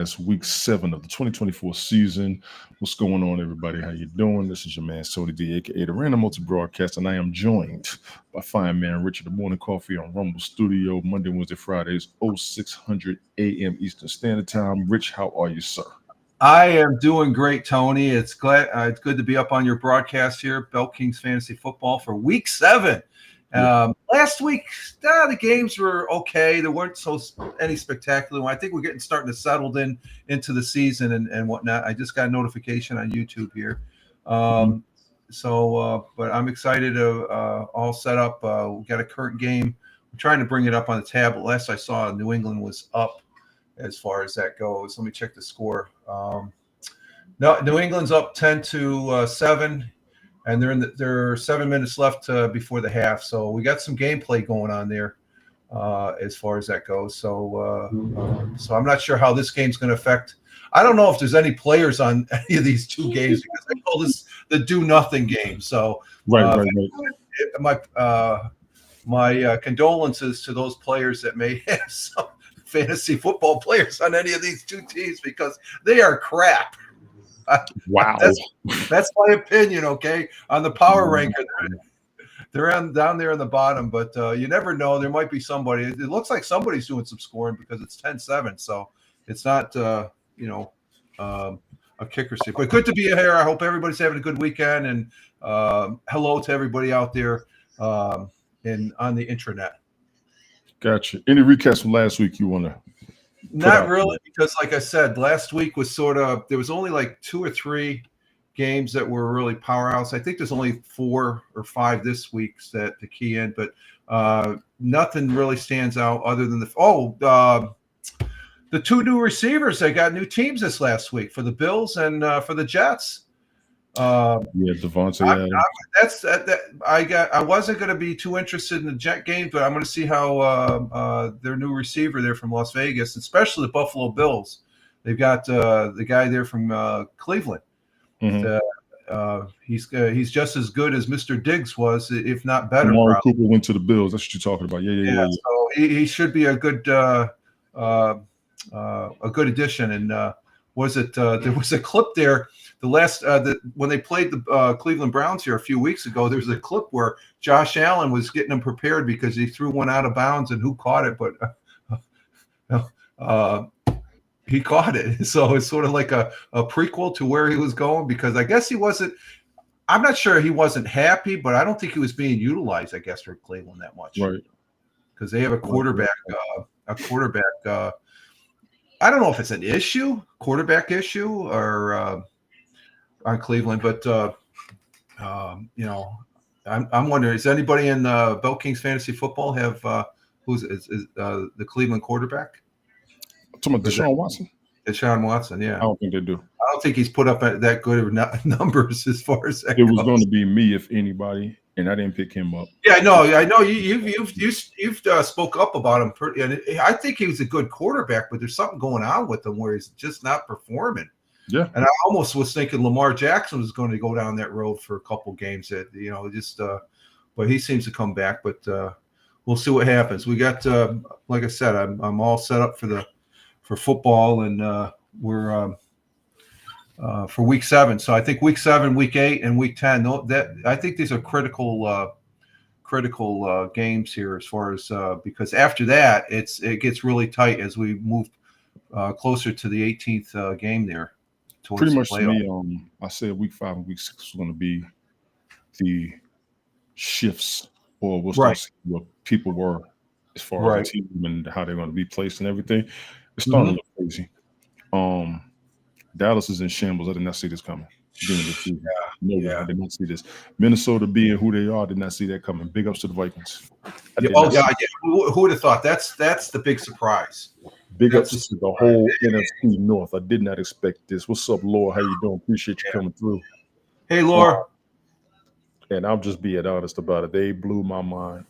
It's week 7 of the 2024 season. What's going on, everybody? How you doing? This is your man, Sony D, aka the Random Multi Broadcast, and I am joined by fine man Richard the Morning Coffee on Rumble Studio, Monday, Wednesday, Fridays, 0600 a.m. Eastern Standard Time. Rich, how are you, sir? I am doing great, Tony. It's good to be up on your broadcast here, Bell Kings Fantasy Football for Week 7. Last week, the games were okay. There weren't any spectacular one. I think we're starting to settle into the season and whatnot. I just got a notification on YouTube here. But I'm excited to all set up. We got a current game. I'm trying to bring it up on the tablet. Last I saw, New England was up as far as that goes. Let me check the score. No, New England's up 10-7. And there are 7 minutes left before the half, so we got some gameplay going on there as far as that goes. So I'm not sure how this game's going to affect. I don't know if there's any players on any of these two games because they call this the do nothing game. So right. My condolences to those players that may have some fantasy football players on any of these two teams because they are crap. Wow, that's my opinion. Okay, on the power ranker, they're down there in the bottom, but you never know. There might be somebody. It looks like somebody's doing some scoring because it's 10-7, so it's not a kicker seat. But good to be here. I hope everybody's having a good weekend, and hello to everybody out there and on the intranet. Gotcha. Any recaps from last week you want to? Not really, because like I said, last week was there was only like 2 or 3 games that were really powerhouse. I think there's only 4 or 5 this week that to key in, but nothing really stands out other than the 2 new receivers. They got new teams this last week for the Bills and for the Jets. Devontae. I wasn't going to be too interested in the Jet game, but I'm going to see how their new receiver there from Las Vegas, especially the Buffalo Bills. They've got the guy there from Cleveland. Mm-hmm. He's just as good as Mr. Diggs was, if not better. Amari Cooper went to the Bills. That's what you're talking about. Yeah. So he should be a good addition. And there was a clip there. When they played the Cleveland Browns here a few weeks ago, there was a clip where Josh Allen was getting them prepared because he threw one out of bounds and who caught it, but he caught it. So it's sort of like a prequel to where he was going because I guess I'm not sure he wasn't happy, but I don't think he was being utilized, I guess, for Cleveland that much. Right. Because they have a quarterback. I don't know if it's an quarterback issue or on Cleveland, but I'm wondering, is anybody in Bell Kings Fantasy Football have who's the Cleveland quarterback? Talking about Deshaun Watson. Deshaun Watson, yeah. I don't think they do. I don't think he's put up that good of numbers as far as that it goes. Was going to be me if anybody, and I didn't pick him up. Yeah, I know. You've spoke up about him, and I think he was a good quarterback, but there's something going on with him where he's just not performing. Yeah, and I almost was thinking Lamar Jackson was going to go down that road for a couple games. That but he seems to come back. But we'll see what happens. We got, like I said, I'm all set up for football, and we're for Week 7. So I think Week 7, Week 8, and Week 10. I think these are critical games here as far as because after that it gets really tight as we move closer to the 18th game there. Pretty much to me, I said Week 5 and Week 6 was going to be the shifts or what people were as far as the team and how they're going to be placed and everything. It's starting to look crazy. Dallas is in shambles. I did not see this coming. I did not see this. Minnesota being who they are, did not see that coming. Big ups to the Vikings. Who would have thought? That's the big surprise. Big ups to the whole NFC North. I did not expect this. What's up, Laura? How you doing? Appreciate you coming through. Hey, Laura. And I'll just be honest about it. They blew my mind.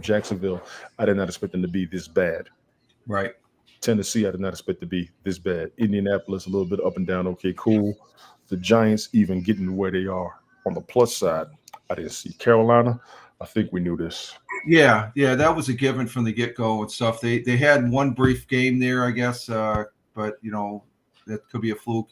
Jacksonville, I did not expect them to be this bad. Right. Tennessee, I did not expect to be this bad. Indianapolis, a little bit up and down. Okay, cool. The Giants even getting to where they are. On the plus side, I didn't see Carolina. I think we knew this. Yeah, that was a given from the get-go and stuff. They had one brief game there, I guess, but that could be a fluke.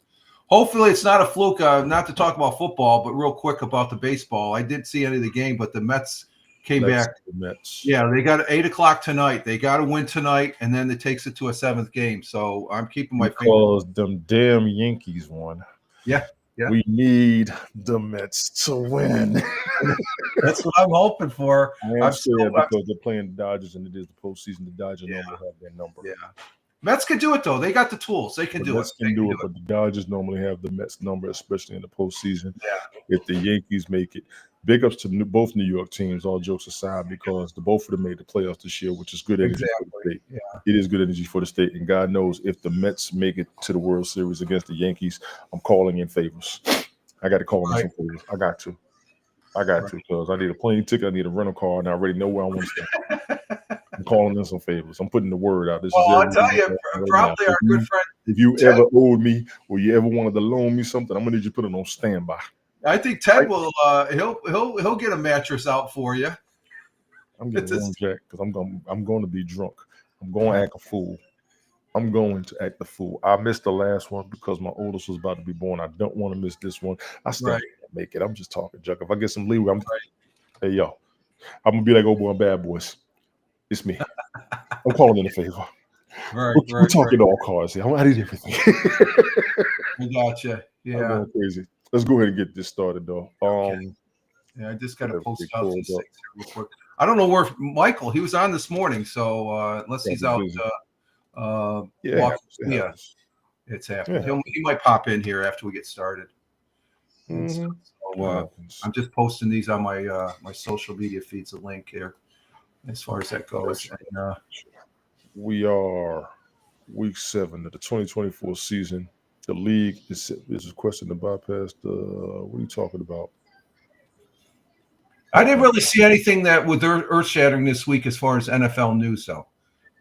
Hopefully, it's not a fluke. Not to talk about football, but real quick about the baseball. I didn't see any of the game, but the Mets came back. The Mets. Yeah, they got 8:00 tonight. They got to win tonight, and then it takes it to a 7th game. So I'm keeping my because them damn Yankees won. Yeah. We need the Mets to win. That's what I'm hoping for. I'm scared because they're playing the Dodgers, and it is the postseason. The Dodgers normally have their number. Yeah. Mets can do it, though. They got the tools. They can do it. Mets can do it, but the Dodgers normally have the Mets number, especially in the postseason. Yeah. If the Yankees make it. Big ups to both New York teams, all jokes aside, because both of them made the playoffs this year, which is good energy for the state. Yeah. It is good energy for the state. And God knows if the Mets make it to the World Series against the Yankees, I'm calling in favors. I got to call in some favors. I got to because I need a plane ticket. I need a rental car, and I already know where I want to stay. I'm calling in some favors. I'm putting the word out. I'll tell you, probably our good friend. If you ever owed me or you ever wanted to loan me something, I'm going to need you to put it on standby. I think Ted will. He'll get a mattress out for you. I'm getting one, Jack, because I'm going to be drunk. I'm going to act a fool. I'm going to act the fool. I missed the last one because my oldest was about to be born. I don't want to miss this one. I still can't make it. I'm just talking junk. If I get some leeway, hey yo, I'm gonna be like old boy and Bad Boys. It's me. I'm calling in a favor. We're talking all cards here. I need everything. I gotcha. Yeah. I'm going crazy. Let's go ahead and get this started, though. Yeah, I just got to post out some things here real quick. I don't know where Michael. He was on this morning, so unless he's out. It's happening. Yeah. He might pop in here after we get started. Mm-hmm. So, I'm just posting these on my my social media feeds. A link here, as far as that goes. And, we are week 7 of the 2024 season. The league is requesting to bypass the. What are you talking about? I didn't really see anything that was earth-shattering this week as far as NFL news, though.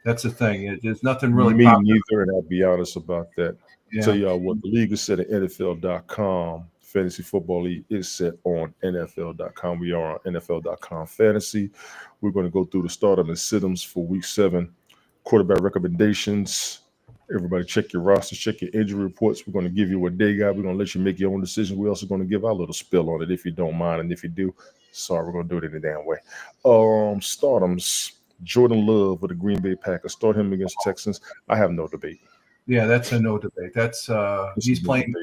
That's the thing. There's nothing really. Me neither, and I'll be honest about that. Yeah. Tell y'all what the league is set at NFL.com. Fantasy Football League is set on NFL.com. We are on NFL.com Fantasy. We're going to go through the starters and sit-ems for week 7. Quarterback recommendations. Everybody check your rosters, check your injury reports. We're going to give you a day guide. We're going to let you make your own decision. We're also going to give our little spill on it if you don't mind. And if you do, sorry, we're going to do it in a damn way. Startums. Jordan Love with the Green Bay Packers. Start him against Texans. I have no debate. Yeah, that's a no debate. That's he's playing.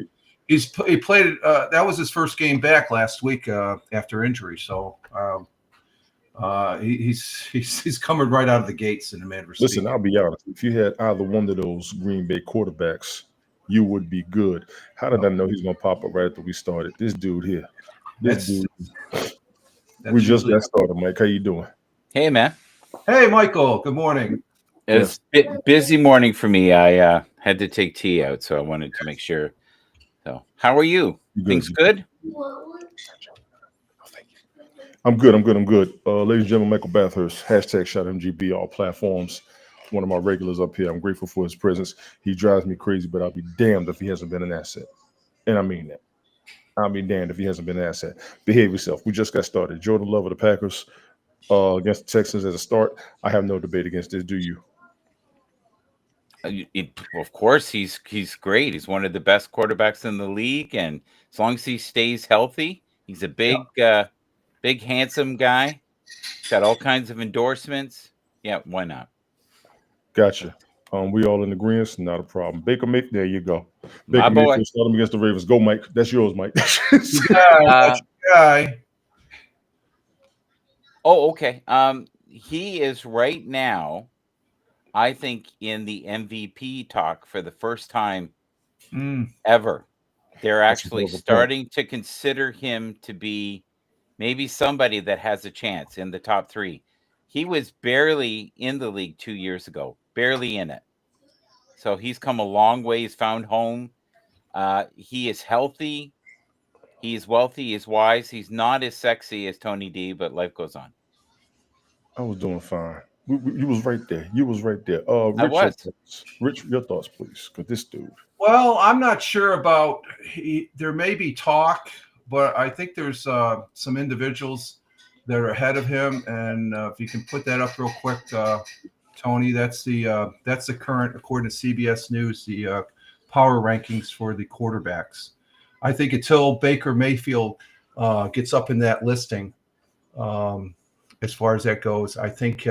He played. That was his first game back last week after injury. So he's coming right out of the gates in the manner. Listen, I'll be honest. If you had either one of those Green Bay quarterbacks, you would be good. How did I know he's going to pop up right after we started? This dude here. We just got started, Mike. How you doing? Hey, man. Hey, Michael. Good morning. It's a busy morning for me. I had to take tea out, so I wanted to make sure. So, how are you? Things good? I'm good. Ladies and gentlemen, Michael Bathurst, #ShotMGB, all platforms. One of my regulars up here. I'm grateful for his presence. He drives me crazy, but I'll be damned if he hasn't been an asset. And I mean that. I'll be damned if he hasn't been an asset. Behave yourself. We just got started. Jordan Love of the Packers against the Texans as a start. I have no debate against this. Do you? Of course, he's great. He's one of the best quarterbacks in the league, and as long as he stays healthy, he's a big, handsome guy. Got all kinds of endorsements. Yeah, why not? Gotcha. We all in agreement. Not a problem. Baker Mayfield, there you go. My Baker boy. Mayfield, start him against the Ravens. Go, Mike. That's yours, Mike. Guy. Oh, okay. He is right now, I think, in the MVP talk for the first time ever. They're actually starting to consider him to be maybe somebody that has a chance in the top 3. He was barely in the league 2 years ago, barely in it. So he's come a long way. He's found home. He is healthy. He's wealthy. He's wise. He's not as sexy as Tony D, but life goes on. I was doing fine. You was right there. Rich, I was. Rich, your thoughts, please. Because this dude. Well, I'm not sure about. There may be talk, but I think there's some individuals that are ahead of him. And if you can put that up real quick, Tony, that's the current, according to CBS News, the power rankings for the quarterbacks. I think until Baker Mayfield gets up in that listing, as far as that goes, I think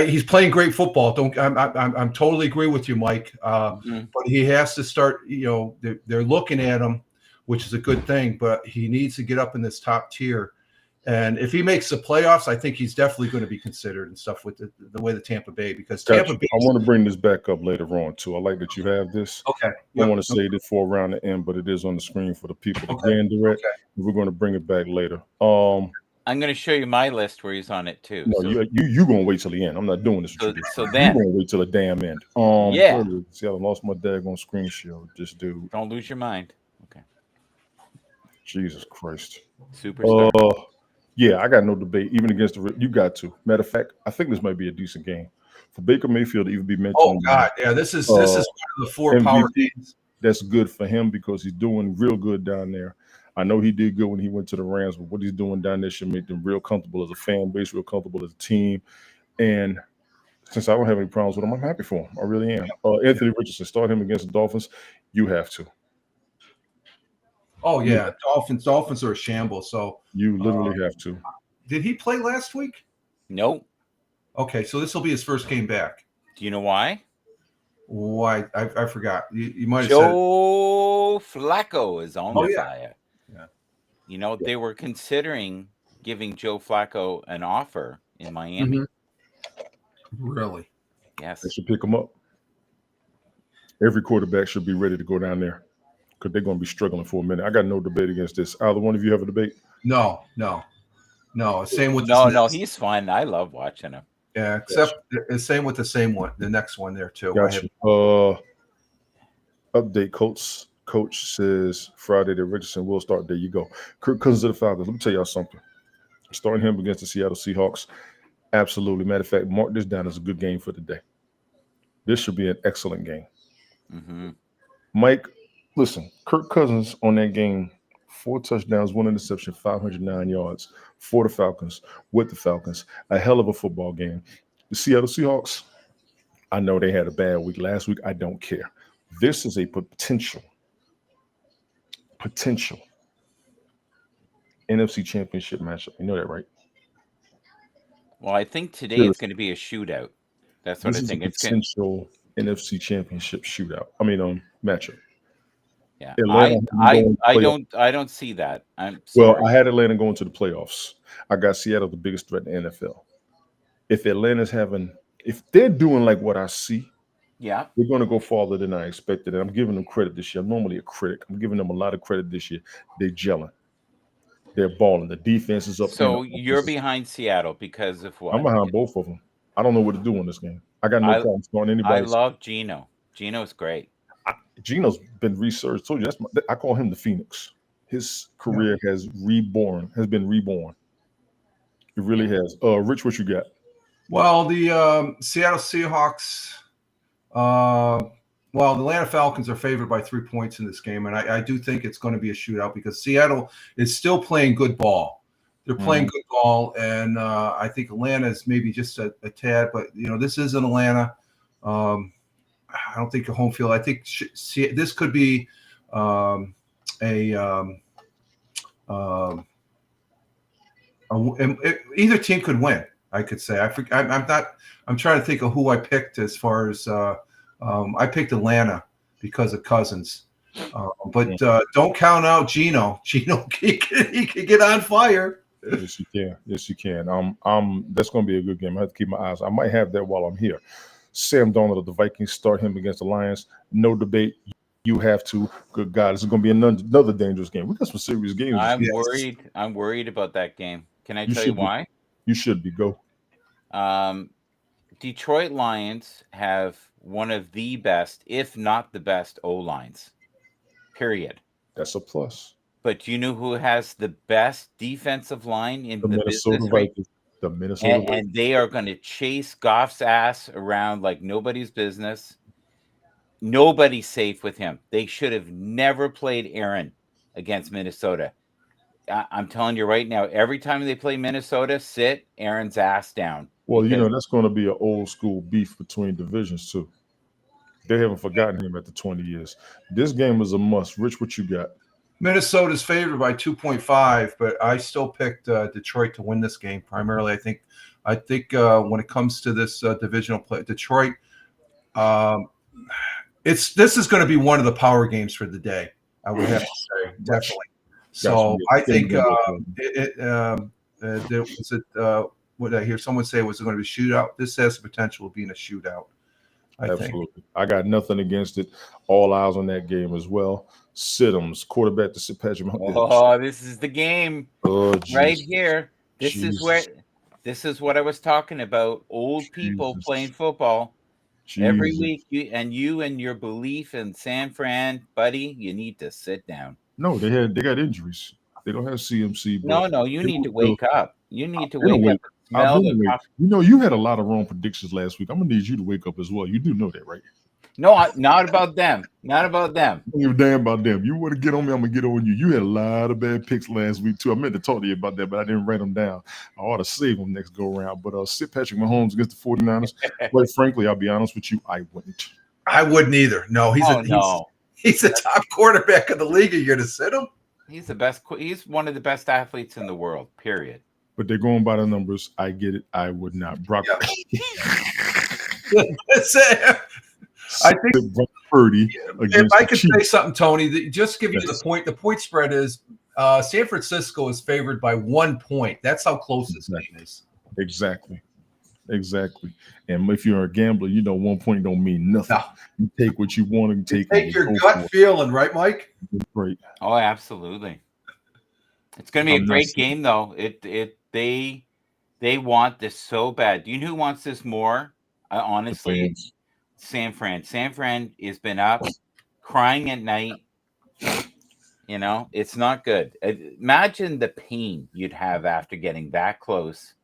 he's playing great football. I'm totally agree with you, Mike. But he has to start. They're looking at him, which is a good thing. But he needs to get up in this top tier. And if he makes the playoffs, I think he's definitely going to be considered and stuff with the way the Tampa Bay, because Tampa Bay. I want to bring this back up later on too. I like that you have this. Okay. I want to say this for around the end, but it is on the screen for the people to gander at. We're going to bring it back later. I'm going to show you my list where he's on it too. No, so, you going to wait till the end. I'm not doing this. So then you're going to wait till the damn end. See, I lost my daggone screen share with this dude. Don't lose your mind. Okay. Jesus Christ. Superstar. Yeah, I got no debate. Even against you got to. Matter of fact, I think this might be a decent game for Baker Mayfield to even be mentioned. Oh God, yeah, this is one of the 4 MVP, power games. That's good for him because he's doing real good down there. I know he did good when he went to the Rams, but what he's doing down there should make them real comfortable as a fan base, real comfortable as a team. And since I don't have any problems with him, I'm happy for him. I really am. Anthony Richardson, start him against the Dolphins. You have to. Oh yeah, Dolphins are a shambles. So you literally have to. Did he play last week? Nope. Okay, so this will be his first game back. Do you know why? Why? I forgot. You might have Joe Flacco is on the fire. Yeah. They were considering giving Joe Flacco an offer in Miami. Really? Yes. They should pick him up. Every quarterback should be ready to go down there because they're going to be struggling for a minute. I got no debate against this. Either one of you have a debate? No. Same with no. He's fun. I love watching him. Yeah, except same with the next one there too. Gotcha. Update coach says Friday that Richardson will start. There you go. Kirk Cousins of the Falcons. Let me tell y'all something. Starting him against the Seattle Seahawks. Absolutely. Matter of fact, mark this down as a good game for the day. This should be an excellent game. Mm-hmm. Mike, listen, Kirk Cousins on that game, 4 touchdowns, 1 interception, 509 yards for the Falcons, with the Falcons. A hell of a football game. The Seattle Seahawks, I know they had a bad week last week. I don't care. This is a potential NFC Championship matchup. You know that, right? Well, I think today it's going to be a shootout. That's what I think. It's a potential NFC Championship shootout. Matchup. Yeah, Atlanta, I don't see that. I'm sorry. Well, I had Atlanta going to the playoffs. I got Seattle the biggest threat in the NFL. If they're doing like what I see, yeah, they're going to go farther than I expected. And I'm giving them credit this year. I'm normally a critic. I'm giving them a lot of credit this year. They're gelling. They're balling. The defense is up. So you're behind Seattle because of what? I'm behind both of them. I don't know what to do in this game. I got no problem starting anybody. I love Geno. Geno's great. Geno's been researched. Told you I call him the Phoenix. His career has been reborn. It really has. Rich, what you got? Well, the Seattle Seahawks. The Atlanta Falcons are favored by 3 points in this game, and I do think it's going to be a shootout because Seattle is still playing good ball. They're playing good ball, and I think Atlanta is maybe just a tad, but this isn't Atlanta. I don't think a home field. I think this could be either team could win. I could say. I'm trying to think of who I picked as far as I picked Atlanta because of Cousins. But don't count out Geno. Geno, he can get on fire. Yes, you can. That's going to be a good game. I have to keep my eyes. I might have that while I'm here. Sam Darnold of the Vikings, start him against the Lions. No debate. You have to. Good God, this is going to be another dangerous game. We got some serious games. I'm worried about that game. Can I tell you why? You should be. Go. Detroit Lions have one of the best, if not the best, O-lines. Period. That's a plus. But you know who has the best defensive line in the Minnesota business? Vikings. The Minnesota Vikings. And they are going to chase Goff's ass around like nobody's business. Nobody's safe with him. They should have never played Aaron against Minnesota. I'm telling you right now, every time they play Minnesota, sit Aaron's ass down. Well, that's going to be an old school beef between divisions too. They haven't forgotten him after 20 years. This game is a must. Rich, what you got? Minnesota's favored by 2.5, but I still picked Detroit to win this game. Primarily, I think when it comes to this divisional play, Detroit, this is going to be one of the power games for the day. I would have to say, definitely. So I think what did I hear someone say was it going to be a shootout? This has the potential of being a shootout. Absolutely. I got nothing against it. All eyes on that game as well. Siddums, quarterback to St. Patrick Mahomes. Oh, this is the game right here. This is what I was talking about. Old people playing football every week. You and your belief in San Fran, buddy, you need to sit down. No, they got injuries. They don't have CMC. No, you need to wake up. You need to wake up. You had a lot of wrong predictions last week. I'm gonna need you to wake up as well. You do know that, right? No, not about them. Not about them. I don't give a damn about them. You want to get on me, I'm gonna get on you. You had a lot of bad picks last week too. I meant to talk to you about that, but I didn't write them down. I ought to save them next go around. But St. Patrick Mahomes against the 49ers. Quite frankly, I'll be honest with you, I wouldn't. I wouldn't either. No, he's a top quarterback of the league. You're going to sit him? He's the best. He's one of the best athletes in the world. Period. But they're going by the numbers. I get it. I would not. Brock. That's it. I think Brock Purdy. If I could say something, Tony, just give you the point. The point spread is San Francisco is favored by 1 point. That's how close this game is. Exactly. And if you're a gambler, 1 point don't mean nothing. No. You take what you want to take. Take your gut feeling, right, Mike? Great. Oh, absolutely. It's going to be a great game, though. They want this so bad. Do you know who wants this more? Honestly, San Fran. San Fran has been up crying at night. It's not good. Imagine the pain you'd have after getting that close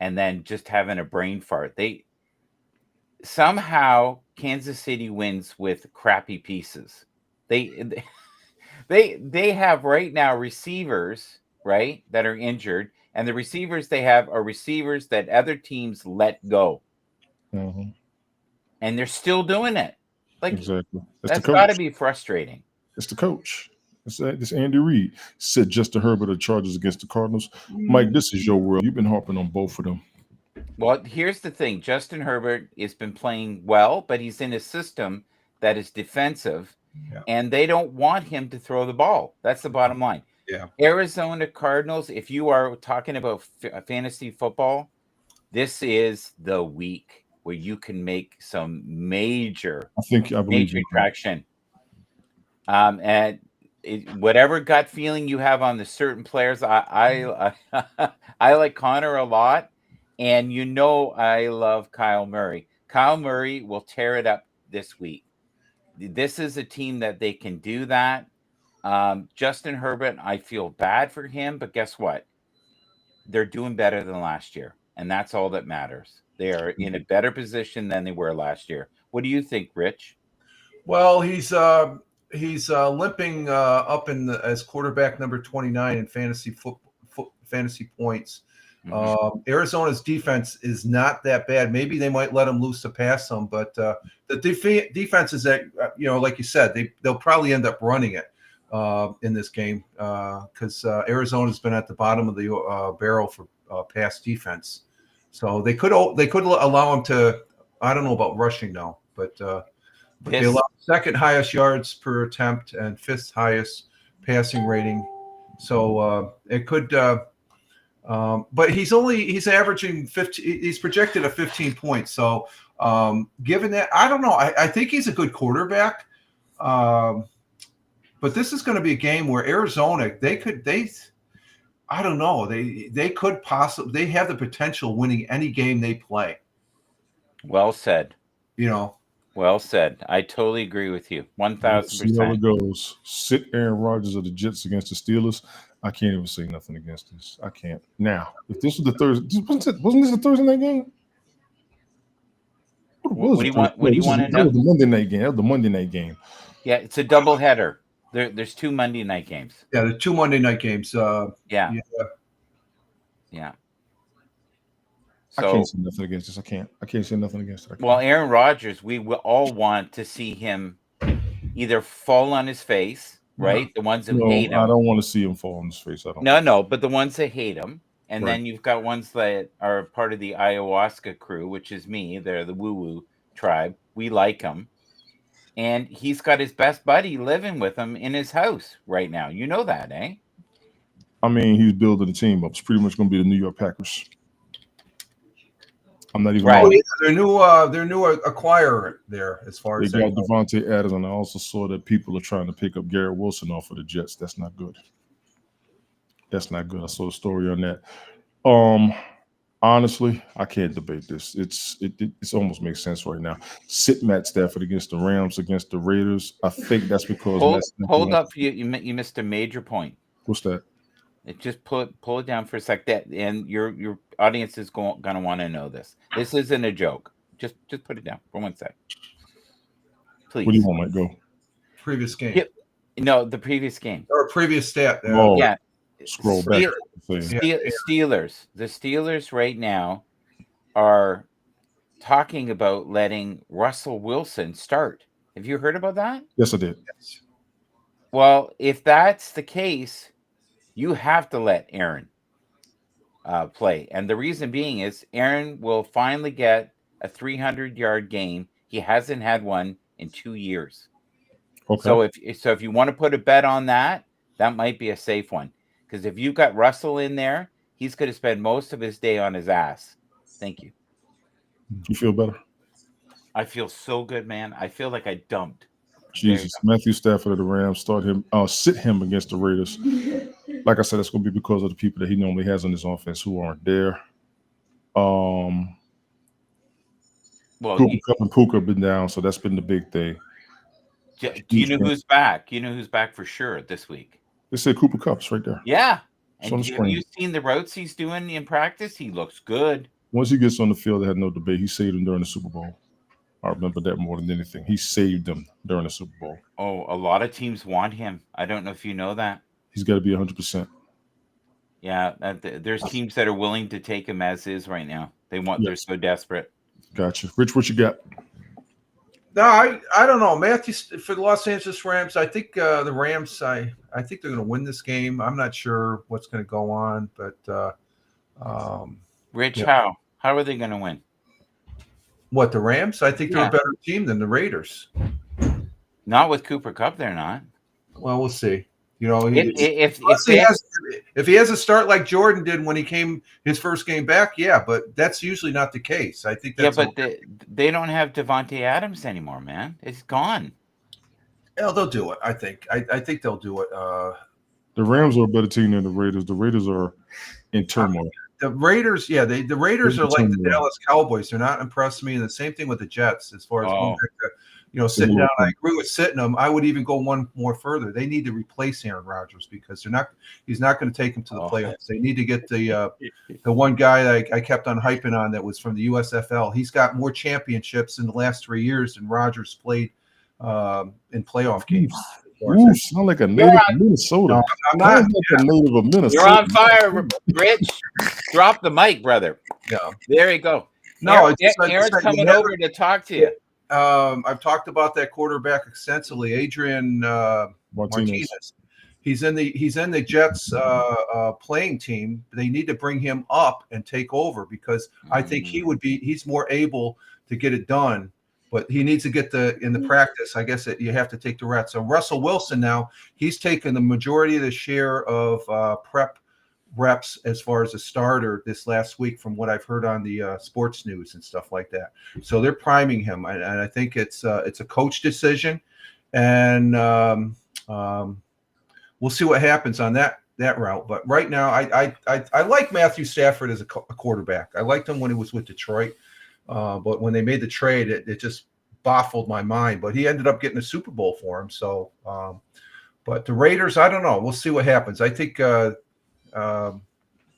and then just having a brain fart. Somehow Kansas City wins with crappy pieces. They have right now receivers, right, that are injured, and the receivers they have are receivers that other teams let go. Mm-hmm. And they're still doing it. Exactly. That's got to be frustrating. It's the coach. It's Andy Reid. Said Justin Herbert of Chargers against the Cardinals. Mike, this is your world. You've been harping on both of them. Well, here's the thing. Justin Herbert has been playing well, but he's in a system that is defensive, and they don't want him to throw the ball. That's the bottom line. Yeah. Arizona Cardinals, if you are talking about fantasy football, this is the week where you can make some major traction. And whatever gut feeling you have on the certain players, I like Connor a lot, and I love Kyle Murray. Kyle Murray will tear it up this week. This is a team that they can do that. Justin Herbert, I feel bad for him, but guess what? They're doing better than last year, and that's all that matters. They are in a better position than they were last year. What do you think, Rich? Well, he's limping up as quarterback number 29 in fantasy points. Mm-hmm. Arizona's defense is not that bad. Maybe they might let him loose to pass some, but the defense is that like you said, they'll probably end up running it in this game because Arizona's been at the bottom of the barrel for pass defense. So they could allow him to. I don't know about rushing though, but they allow second highest yards per attempt and fifth highest passing rating. So it could. But he's averaging 15. He's projected at 15 points. So given that, I don't know. I think he's a good quarterback. But this is going to be a game where Arizona, I don't know. They could possibly. They have the potential winning any game they play. Well said. Well said. I totally agree with you. 1,000%. See how it goes. Sit Aaron Rodgers of the Jets against the Steelers. I can't even say nothing against this. I can't. Now, if this was the Thursday, wasn't this the Thursday night game? What do you want to know? That was the Monday night game. That was the Monday night game. Yeah, it's a double header. There's 2 Monday night games. Yeah, the 2 Monday night games. Yeah. I So, can't say nothing against this. I can't say nothing against it. well, Aaron Rodgers, we will all want to see him either fall on his face, right? The ones who hate I him. don't want to see him fall on his face. I don't. No, but the ones that hate him. And then you've got ones that are part of the ayahuasca crew, which is me. They're the woo-woo tribe. We like him. And he's got his best buddy living with him in his house right now. You know that, eh? I mean, he's building a team up. It's pretty much going to be the New York Packers. I'm not even. Right. Oh, yeah, their new acquirer there, as far as they got Devontae Adams, and I also saw that people are trying to pick up Garrett Wilson off of the Jets. That's not good. That's not good. I saw the story on that. Honestly, I can't debate this. It's almost makes sense right now. Sit Matt Stafford against the Rams, against the Raiders. I think that's because hold up. You missed a major point. What's that? Just pull it down for a sec. That and your audience is going to want to know this. This isn't a joke. Just put it down for 1 sec, please. What do you want, Mike? Go. Previous game. Yeah, no, the previous game Or previous stat. Yeah. Scroll back. Steelers. The Steelers right now are talking about letting Russell Wilson start. Have you heard about that? Yes, I did. Well, if that's the case, you have to let Aaron play. And the reason being is Aaron will finally get a 300-yard game. He hasn't had one in 2 years. Okay. So if you want to put a bet on that, that might be a safe one. Because if you've got Russell in there, he's going to spend most of his day on his ass. Thank you. You feel better? I feel so good, man. I feel like I dumped. Jesus. Matthew Stafford of the Rams, sit him against the Raiders. Like I said, that's going to be because of the people that he normally has on his offense who aren't there. Cooper Kupp and Puka have been down, so that's been the big thing. Do you know who's back? You know who's back for sure this week? They said Cooper Kupp's right there. Yeah. And have you seen the routes he's doing in practice? He looks good. Once he gets on the field, they had no debate. He saved them during the Super Bowl. I remember that more than anything. He saved them during the Super Bowl. Oh, a lot of teams want him. I don't know if you know that. He's got to be 100%. Yeah, there's teams that are willing to take him as is right now. They're so desperate. Gotcha. Rich, what you got? No, I don't know. Matthew, for the Los Angeles Rams, I think the Rams, I think they're going to win this game. I'm not sure what's going to go on, but Rich, how are they going to win? What, the Rams? I think they're a better team than the Raiders. Not with Cooper Kupp, they're not. Well, we'll see. You know, if he has a start like Jordan did when he came his first game back, but that's usually not the case. I think that's they don't have Devontae Adams anymore, man. It's gone. Yeah, they'll do it. I think. I think they'll do it. The Rams are a better team than the Raiders. The Raiders are in turmoil. The Raiders, the Raiders are like the Dallas Cowboys. They're not impressing me. And the same thing with the Jets as far as going back to, sitting down. I agree with sitting them. I would even go one more further. They need to replace Aaron Rodgers because he's not going to take them to the playoffs. They need to get the one guy that I kept on hyping on that was from the USFL. He's got more championships in the last 3 years than Rodgers played in playoff games. Ooh, sound like a native of Minnesota. No, I'm not a native of Minnesota. You're on fire, Rich. Drop the mic, brother. Yeah. There you go. No, Aaron's coming over to talk to you. I've talked about that quarterback extensively, Adrian Martinez. He's in the Jets playing team. They need to bring him up and take over because I think he's more able to get it done. But he needs to get in the practice. I guess you have to take the reps. So Russell Wilson now, he's taken the majority of the share of prep reps as far as a starter this last week from what I've heard on the sports news and stuff like that. So they're priming him. And I think it's a coach decision. And we'll see what happens on that route. But right now, I like Matthew Stafford as a quarterback. I liked him when he was with Detroit. But when they made the trade, it just baffled my mind. But he ended up getting a Super Bowl for him. So, but the Raiders, I don't know. We'll see what happens. I think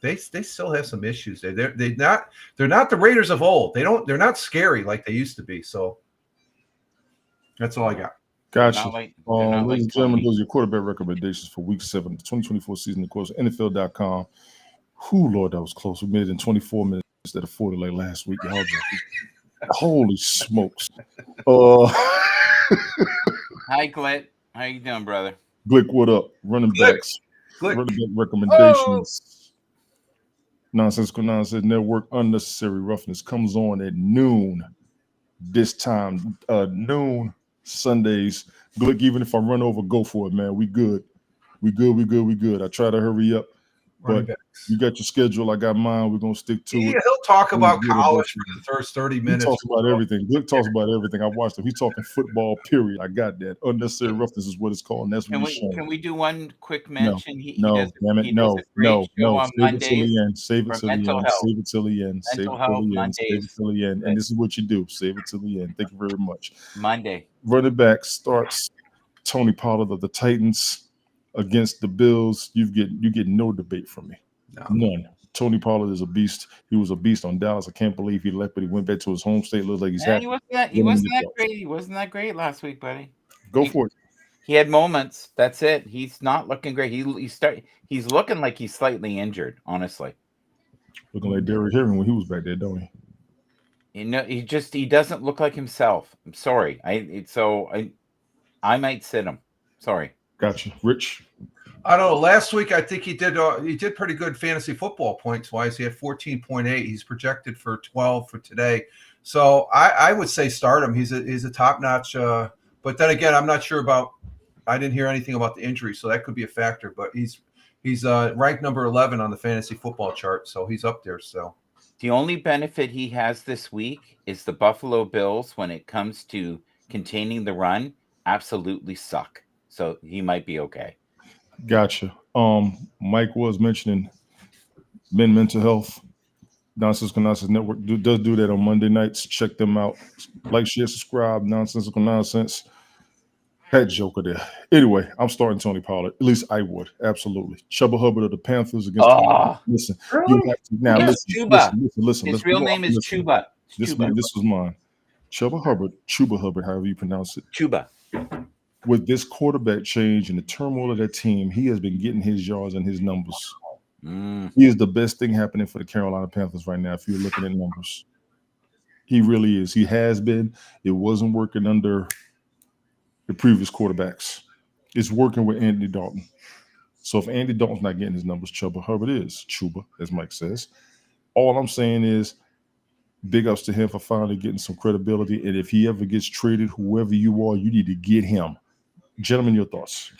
they still have some issues. They're not the Raiders of old. They're not scary like they used to be. So that's all I got. Gotcha. Ladies and gentlemen, those are your quarterback recommendations for Week 7, the 2024 season. Of course, NFL.com. Lord, that was close. We made it in 24 minutes. instead of 40 like last week. Y'all just, holy smokes. Hi, Glit. How you doing, brother? Glick, what up? Running backs. Glick. Running back recommendations. Nonsensical Nonsense Network. Unnecessary Roughness comes on at noon. This time, noon Sundays. Glick, even if I run over, go for it, man. We good. We good. I try to hurry up, but you got your schedule. I got mine. We're gonna stick to it. He'll talk about college for the first 30 minutes. He talks about everything. Glick talks about everything. I watched him. He's talking football. Period. I got that. Unnecessary roughness is what it's called. And that's what he's showing. Can we do one quick mention? No. Save it till the end. Save it till the end. And this is what you do. Save it till the end. Thank you very much. Monday. Running back starts Tony Pollard of the Titans against the Bills. You get no debate from me. No. None. Tony Pollard is a beast. He was a beast on Dallas. I can't believe he left, but he went back to his home state. Looks like he's happy. He wasn't that great. He wasn't that great last week, buddy. Go for it. He had moments. That's it. He's not looking great. He's looking like he's slightly injured, honestly. Looking like Derrick Henry when he was back there, don't he? You know, he doesn't look like himself. I'm sorry. I might sit him. Sorry. Gotcha. Rich. I don't know. Last week, I think he did pretty good fantasy football points wise. He had 14.8. He's projected for 12 for today. So I would say start him. He's a top notch. But then again, I'm not sure about. I didn't hear anything about the injury, so that could be a factor. But he's ranked number 11 on the fantasy football chart, so he's up there. So the only benefit he has this week is the Buffalo Bills, when it comes to containing the run, absolutely suck. So he might be okay. Gotcha. Mike was mentioning mental health. Nonsensical Nonsense Network does do that on Monday nights. Check them out. Like, share, subscribe. Nonsensical Nonsense. That joker there. Anyway, I'm starting Tony Pollard. At least I would. Absolutely. Chubba Hubbard of the Panthers against. Listen. Really? Listen. His real name is Chuba. This was mine. Chubba Hubbard, however you pronounce it. Chuba. With this quarterback change and the turmoil of that team, he has been getting his yards and his numbers. He is the best thing happening for the Carolina Panthers right now if you're looking at numbers. He really is. He has been. It wasn't working under the previous quarterbacks. It's working with Andy Dalton. So if Andy Dalton's not getting his numbers, Chubba Hubbard is. Chuba, as Mike says. All I'm saying is big ups to him for finally getting some credibility. And if he ever gets traded, whoever you are, you need to get him. Gentlemen, your thoughts.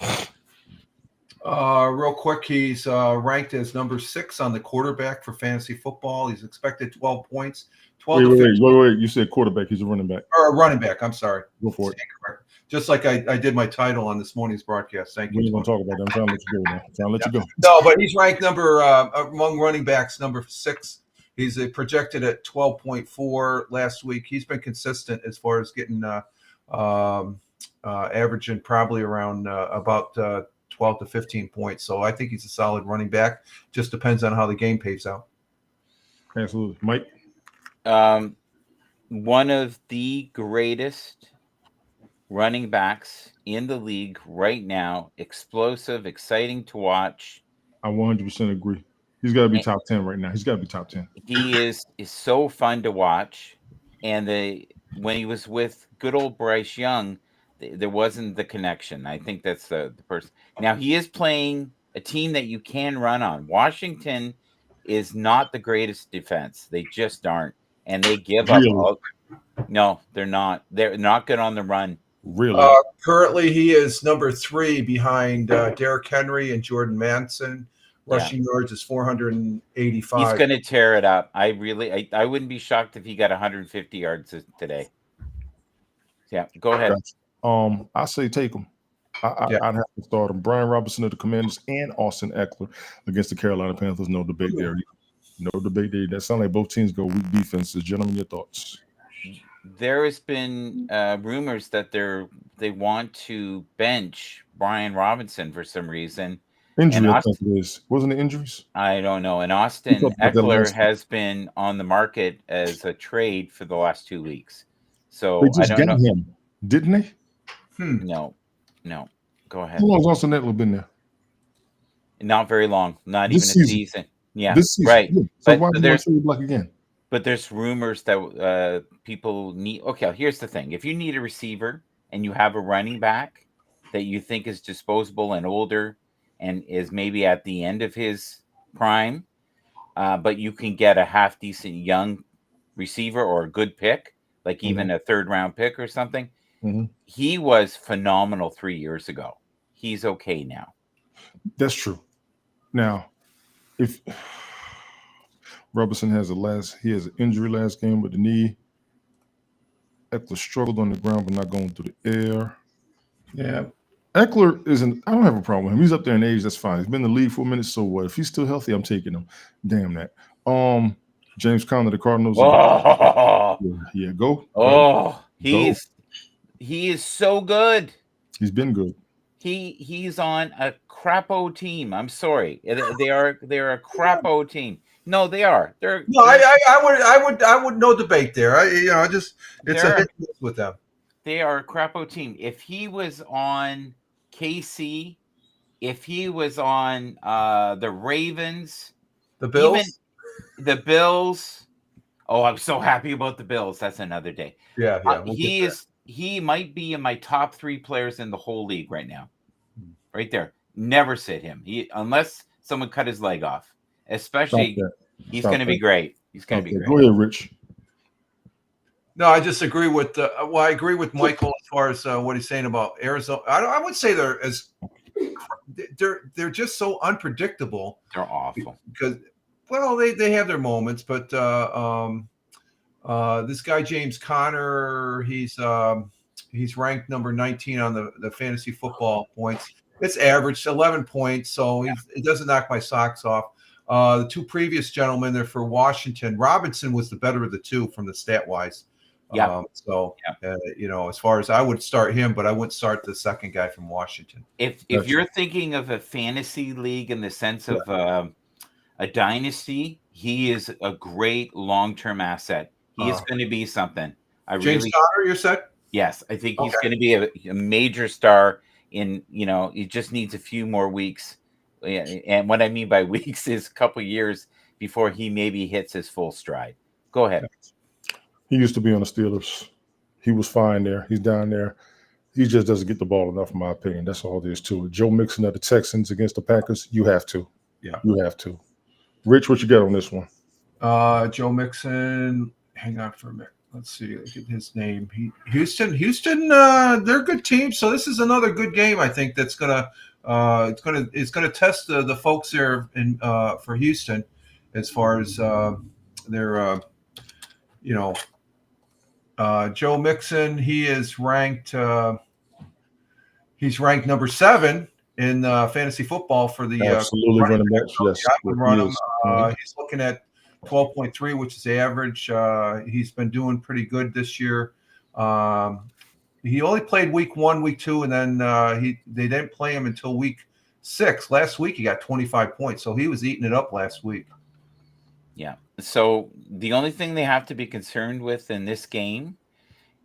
Real quick, he's ranked as number 6 on the quarterback for fantasy football. He's expected 12 points. Wait. You said quarterback. He's a running back. Or a running back. I'm sorry. Go for it. Just like I did my title on this morning's broadcast. Thank you. We're going to talk about that. I'm trying to let you go now. I'm trying to let you go. No, but he's ranked among running backs, number 6. He's projected at 12.4 last week. He's been consistent as far as getting averaging probably around about 12 to 15 points. So I think he's a solid running back. Just depends on how the game pays out. Absolutely. Mike? One of the greatest running backs in the league right now. Explosive, exciting to watch. I 100% agree. He's got to be top 10 right now. He's got to be top 10. He is so fun to watch. And when he was with good old Bryce Young, there wasn't the connection. I think that's the person. Now, he is playing a team that you can run on. Washington is not the greatest defense. They just aren't. And they give up. No, they're not. They're not good on the run. Really? Currently, he is number 3 behind Derrick Henry and Jordan Manson. Rushing yards is 485. He's going to tear it up. I wouldn't be shocked if he got 150 yards today. Yeah, go ahead. I say take him. I'd have to start him. Brian Robinson of the Commanders and Austin Eckler against the Carolina Panthers. No debate there. No debate there. That sounds like both teams go weak defenses. Gentlemen, your thoughts? There has been rumors that they want to bench Brian Robinson for some reason. Injury, I think it is. Wasn't it injuries? I don't know. And Austin Eckler has been on the market as a trade for the last 2 weeks. So they just got him, didn't they? No. Go ahead. How long has Austin Eckler been there? Not very long. Not even a season. Yeah, this season. right. Yeah. So why do you trade again? But there's rumors that people need. Okay, here's the thing: if you need a receiver and you have a running back that you think is disposable and older and is maybe at the end of his prime, but you can get a half decent young receiver or a good pick, like even a 3rd round pick or something. He was phenomenal 3 years ago. He's okay now. That's true. Now, if Robinson has he has an injury last game with the knee. Eckler struggled on the ground, but not going through the air. Yeah. Eckler isn't. I don't have a problem with him. He's up there in age. That's fine. He's been in the league for a minute. So what? If he's still healthy, I'm taking him. Damn that. James Conner, the Cardinals. Oh, yeah, go. Oh, he is so good. He's been good. He's on a crapo team. I'm sorry, they're a crapo team. No, they are. I would no debate there. It's a hit with them. They are a crapo team. If he was on KC, if he was on the Ravens, the Bills, even the Bills. Oh, I'm so happy about the Bills. That's another day. Yeah. He might be in my top 3 players in the whole league right now. Right there. Never sit him. Unless someone cut his leg off. Especially, he's going to be great. He's going to be great. Go ahead, Rich. No, I just agree with. I agree with Michael as far as what he's saying about Arizona. I would say they're just so unpredictable. They're awful because, well, they have their moments, but this guy James Conner, he's ranked number 19 on the fantasy football points. It's average 11 points, so it doesn't knock my socks off. The 2 previous gentlemen, they're for Washington. Robinson was the better of the 2 from the stat wise. Yeah. As far as I would start him, but I wouldn't start the second guy from Washington. If you're thinking of a fantasy league in the sense of a dynasty, he is a great long-term asset. He is going to be something. James Conner, you said? Yes, I think he's going to be a major star. He just needs a few more weeks. And what I mean by weeks is a couple years before he maybe hits his full stride. Go ahead. He used to be on the Steelers. He was fine there. He's down there. He just doesn't get the ball enough, in my opinion. That's all there is to it. Joe Mixon of the Texans against the Packers, you have to. Yeah. You have to. Rich, what you got on this one? Joe Mixon. Hang on for a minute. Let's see. Look at his name. Houston. They're a good team. So this is another good game. I think that's gonna test the folks there for Houston as far as their Joe Mixon. He is ranked. He's ranked number 7 in fantasy football for the absolutely running backs. Yes, he's looking at 12.3, which is average. He's been doing pretty good this year. He only played week 1, week 2, and then they didn't play him until week 6. Last week he got 25 points, so he was eating it up last week. Yeah. So the only thing they have to be concerned with in this game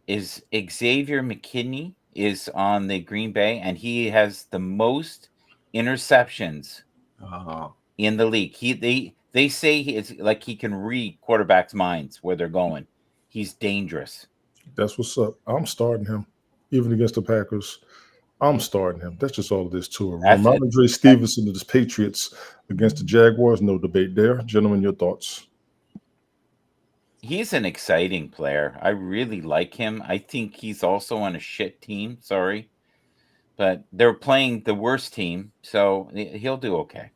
is Xavier McKinney is on the Green Bay, and he has the most interceptions in the league. They say it's like he can read quarterbacks' minds where they're going. He's dangerous. That's what's up. I'm starting him, even against the Packers. I'm starting him. That's just all it is to it. Ramondre Stevenson of the Patriots against the Jaguars. No debate there. Gentlemen, your thoughts? He's an exciting player. I really like him. I think he's also on a shit team. Sorry. But they're playing the worst team, so he'll do okay.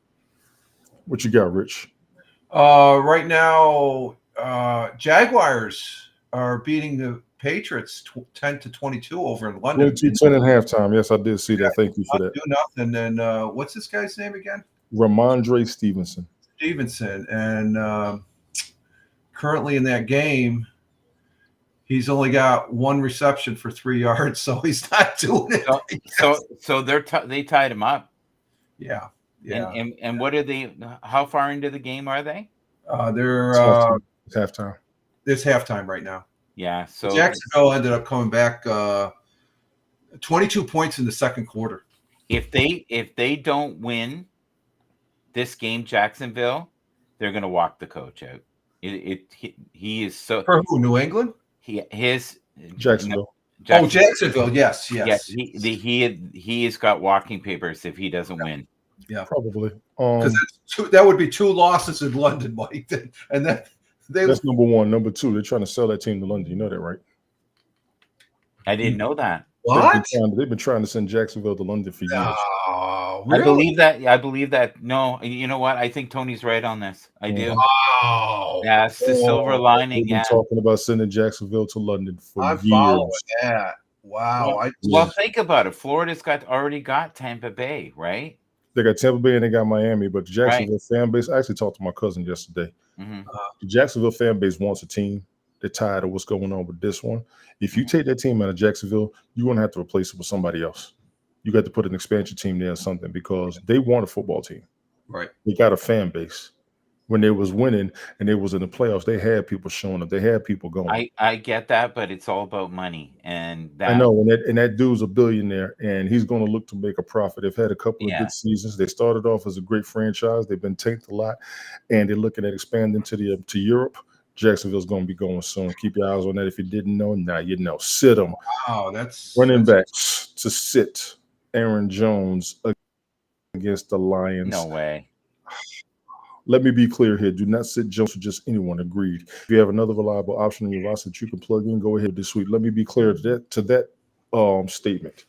What you got, Rich? Right now, Jaguars are beating the Patriots 10-22 over in London. 22-10 at halftime. Yes, I did see that. Thank you for that. Do nothing. And what's this guy's name again? Ramondre Stevenson. And currently in that game, he's only got 1 reception for 3 yards, so he's not doing it. So they tied him up. Yeah. And what are they? How far into the game are they? They're it's halftime. It's halftime right now. Yeah. So Jacksonville ended up coming back 22 points in the second quarter. If they don't win this game, Jacksonville, they're going to walk the coach out. He is so For who? New England? his Jacksonville. Oh, Jacksonville. Yes, Yeah, yes. he has got walking papers if he doesn't win. Yeah, Probably. because that would be 2 losses in London, Mike, and then That's number one. Number two, they're trying to sell that team to London. You know that, right? I didn't know that. what? They've been trying to send Jacksonville to London for years. Oh, really? I believe that. No, you know what? I think Tony's right on this. I do. Wow. Yeah, it's the silver lining. They've been Yeah. talking about sending Jacksonville to London for I'm years. following that. Wow. Well, think about it. Florida's already got Tampa Bay, right? They got Tampa Bay and they got Miami, but the Jacksonville fan base. I actually talked to my cousin yesterday. Mm-hmm. The Jacksonville fan base wants a team. They're tired of what's going on with this one. If you take that team out of Jacksonville, you're going to have to replace it with somebody else. You got to put an expansion team there or something because they want a football team. Right. They got a fan base. When they was winning and they was in the playoffs, they had people showing up. They had people going. I get that, but it's all about money. And that, I know. And that dude's a billionaire, and he's going to look to make a profit. They've had a couple of good seasons. They started off as a great franchise. They've been tanked a lot, and they're looking at expanding to Europe. Jacksonville's going to be going soon. Keep your eyes on that. If you didn't know, now you know. Sit them. Wow, that's running backs to sit Aaron Jones against the Lions. No way. Let me be clear here. Do not sit Jones for just anyone. Agreed. If you have another reliable option in your roster that you can plug in, go ahead this week. Let me be clear to that statement.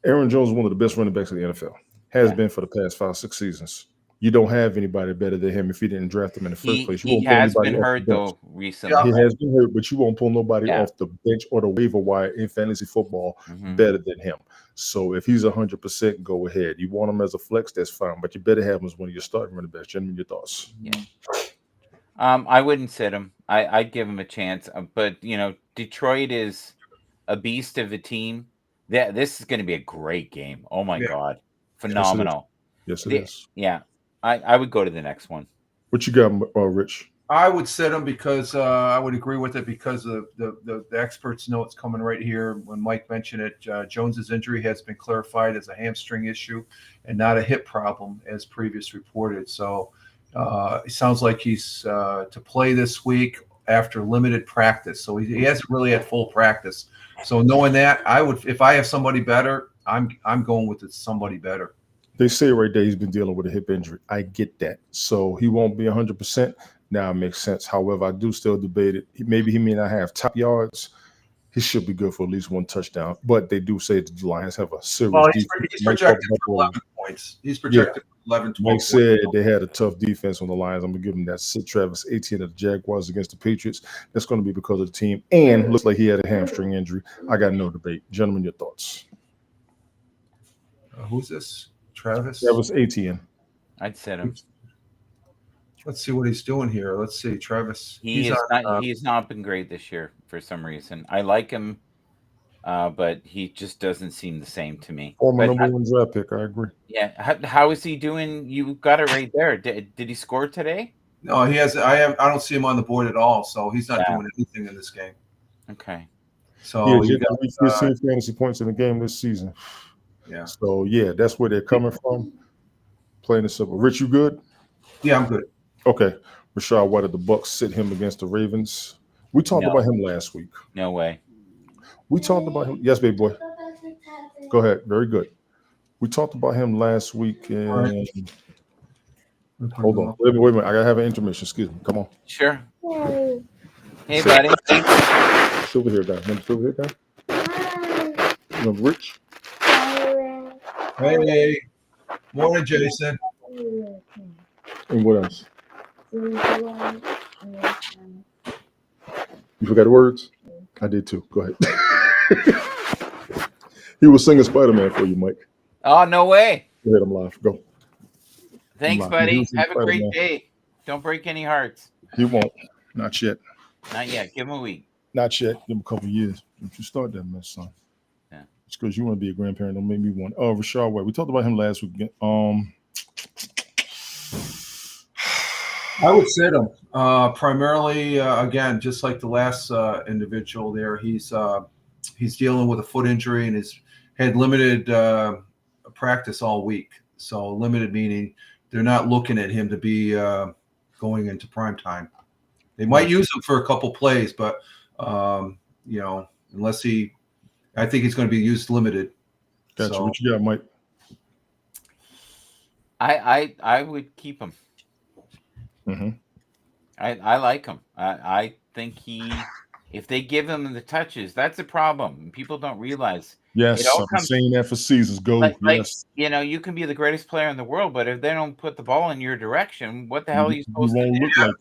Aaron Jones is one of the best running backs in the NFL. Has been for the past 5-6 seasons. You don't have anybody better than him if you didn't draft him in the first place. He has been hurt though recently. He has been hurt, but you won't pull nobody off the bench or the waiver wire in fantasy football better than him. So if he's 100%, go ahead. You want him as a flex, that's fine, but you better have him as one of your starting running backs. Gentlemen, your thoughts? Yeah. I wouldn't sit him. I'd give him a chance, but Detroit is a beast of a team. This is going to be a great game. Oh my God, phenomenal! Yes, it is. Yeah. I would go to the next one. What you got, Rich? I would sit him because I would agree with it because the experts know it's coming right here. When Mike mentioned it, Jones's injury has been clarified as a hamstring issue and not a hip problem as previous reported. So it sounds like he's to play this week after limited practice. So he hasn't really had full practice. So knowing that, I would, if I have somebody better, I'm going with somebody better. They say right there he's been dealing with a hip injury. I get that. So he won't be 100%. Now it makes sense. However, I do still debate it. Maybe he may not have top yards. He should be good for at least one touchdown. But they do say the Lions have a serious defense. He's projected for 11 points. He's projected for 11, 12 Mike said they had a tough defense on the Lions. I'm going to give him that. Sit Travis 18 of the Jaguars against the Patriots. That's going to be because of the team. And looks like he had a hamstring injury. I got no debate. Gentlemen, your thoughts. Who's this? Travis 18. I'd sit him. Let's see what he's doing here. Let's see, Travis. He's not been great this year for some reason. I like him, but he just doesn't seem the same to me. Former number one draft pick. I agree. Yeah. How is he doing? You got it right there. Did he score today? No, he has. I don't see him on the board at all. So he's not doing anything in this game. Okay. So you got 15 fantasy points in the game this season. Yeah. So that's where they're coming from. Plain and simple. Rich, you good? Yeah, I'm good. Okay. Rachaad White of the Bucks sit him against the Ravens. We talked about him last week. No way. We talked about him. Yes, baby boy. Go ahead. Very good. We talked about him last week. And hold on. Wait a minute. I gotta have an intermission. Excuse me. Come on. Sure. Hey, buddy. Silver hair guy. Remember silver hair guy? Remember Rich? Hey. Morning, Jason. And what else? You forgot the words? I did too. Go ahead. He was singing Spider-Man for you, Mike. Oh, no way. Go ahead, I'm live. Go. Thanks, buddy. Have a great day. Don't break any hearts. He won't. Not yet. Not yet. Give him a week. Not yet. Give him a couple of years. Don't you start that mess, son. Yeah. It's because you want to be a grandparent. Don't make me one. Oh, Rachaad White. We talked about him last week. I would sit him primarily. Again, just like the last individual there, he's dealing with a foot injury and has had limited practice all week. So limited meaning they're not looking at him to be going into prime time. They might use him for a couple plays, but unless I think he's going to be used limited. Gotcha. What you got, Mike? I would keep him. Mm-hmm. I like him. I think if they give him the touches, that's a problem. People don't realize. Yes, I've been saying that for seasons. Yes. You can be the greatest player in the world, but if they don't put the ball in your direction, what the hell are you supposed to do?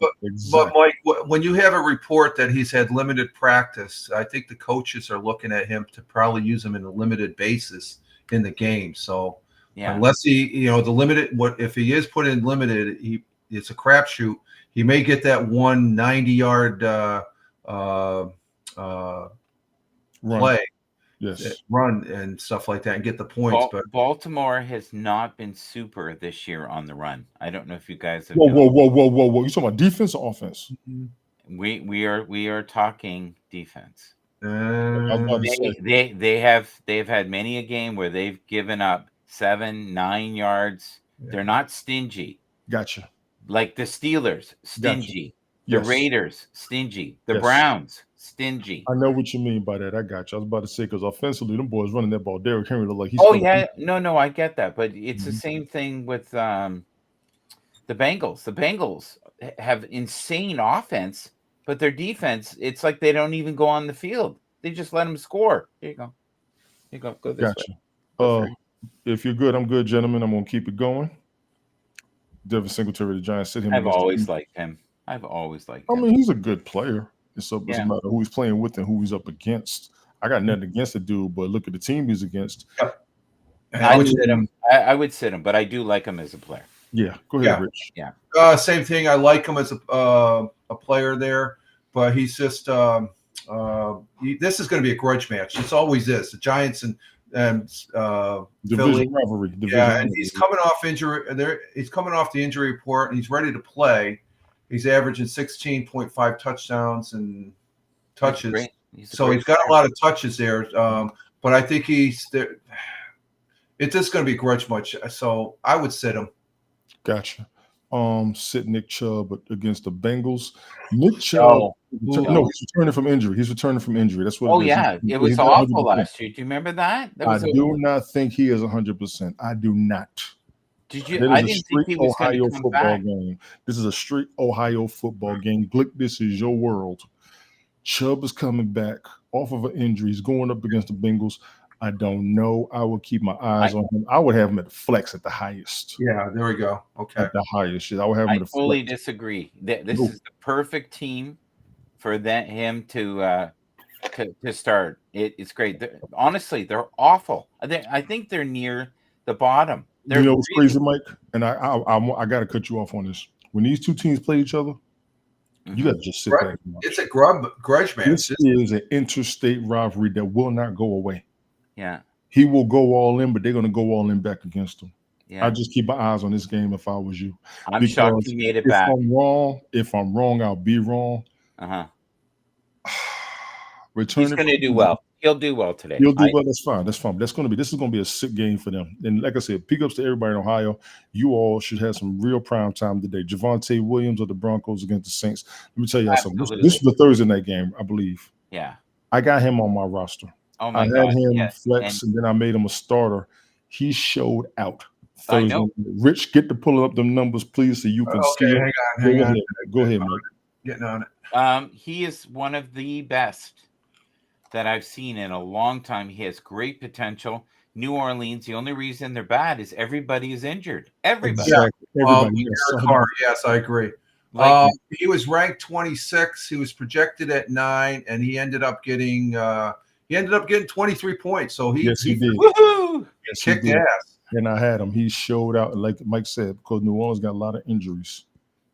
But Mike, when you have a report that he's had limited practice, I think the coaches are looking at him to probably use him in a limited basis in the game. So unless he, the limited, if he is put in limited, it's a crapshoot. He may get that 190-yard play. Yes, run and stuff like that and get the points. But Baltimore has not been super this year on the run. I don't know if you guys have. Whoa! You talking about defense or offense? We are talking defense. They've had many a game where they've given up 7-9 yards. Yeah. They're not stingy. Gotcha. Like the Steelers, stingy. Gotcha. The Raiders, stingy. The Browns, stingy. I know what you mean by that. I got you. I was about to say, because offensively, them boys running that ball. Derrick Henry look like he's. Oh yeah, no, I get that, but it's the same thing with the Bengals. The Bengals have insane offense, but their defense, it's like they don't even go on the field. They just let them score. Here you go. Go this way. If you're good, I'm good, gentlemen. I'm gonna keep it going. Devin Singletary, the Giants, sit him. I've always liked him. I mean, he's a good player. It doesn't matter who he's playing with and who he's up against. I got nothing against the dude, but look at the team he's against. I would sit him. I would sit him, but I do like him as a player. Yeah, go ahead, Rich. Yeah. Same thing. I like him as a player there, but he's just this is going to be a grudge match. It's always is. The Giants and Philly rivalry. And he's coming off injury. He's coming off the injury report, and he's ready to play. He's averaging 16.5 touchdowns and touches. He's got a lot of touches there. But I think he's there. It's just going to be grudge match. So I would sit him. Gotcha. Sit Nick Chubb against the Bengals. Nick Chubb. He's returning from injury. That's what. Oh yeah, it was awful last year. Do you remember that? I do not think he is 100%. I do not. Did you? I didn't think he was going to come back. Game. This is a straight Ohio football game. Glick, this is your world. Chubb is coming back off of an injury. He's going up against the Bengals. I don't know. I would keep my eyes on him. I would have him at the flex at the highest. Yeah, there we go. Okay. At the highest. I would have him at the flex. I fully disagree. This is the perfect team for him to start. It's great. Honestly, they're awful. I think they're near the bottom. You know what's crazy, Mike? And I got to cut you off on this. When these two teams play each other, you got to just sit back. It's a grudge match. This is an interstate rivalry that will not go away. Yeah. He will go all in, but they're going to go all in back against him. Yeah. I just keep my eyes on this game if I was you. I'm shocked he made it back. If I'm wrong, I'll be wrong. Uh-huh. He's going to do well. He'll do well today. He'll do well. That's fine. This is going to be a sick game for them. And like I said, pick ups to everybody in Ohio. You all should have some real prime time today. Javonte Williams of the Broncos against the Saints. Let me tell you something. This is the Thursday night game, I believe. Yeah. I got him on my roster. Oh my God. I had him flex, and then I made him a starter. He showed out. I know. Rich, get to pulling up them numbers, please, so you can see it. Hang on. Go ahead, Mike. Getting on it. He is one of the best that I've seen in a long time. He has great potential. New Orleans, the only reason they're bad is everybody is injured. Everybody. Exactly. Everybody. Yes, I agree. He was ranked 26. He was projected at 9, and he ended up getting 23 points. So he did. Woohoo! Kicked ass. And I had him. He showed out, like Mike said, because New Orleans got a lot of injuries.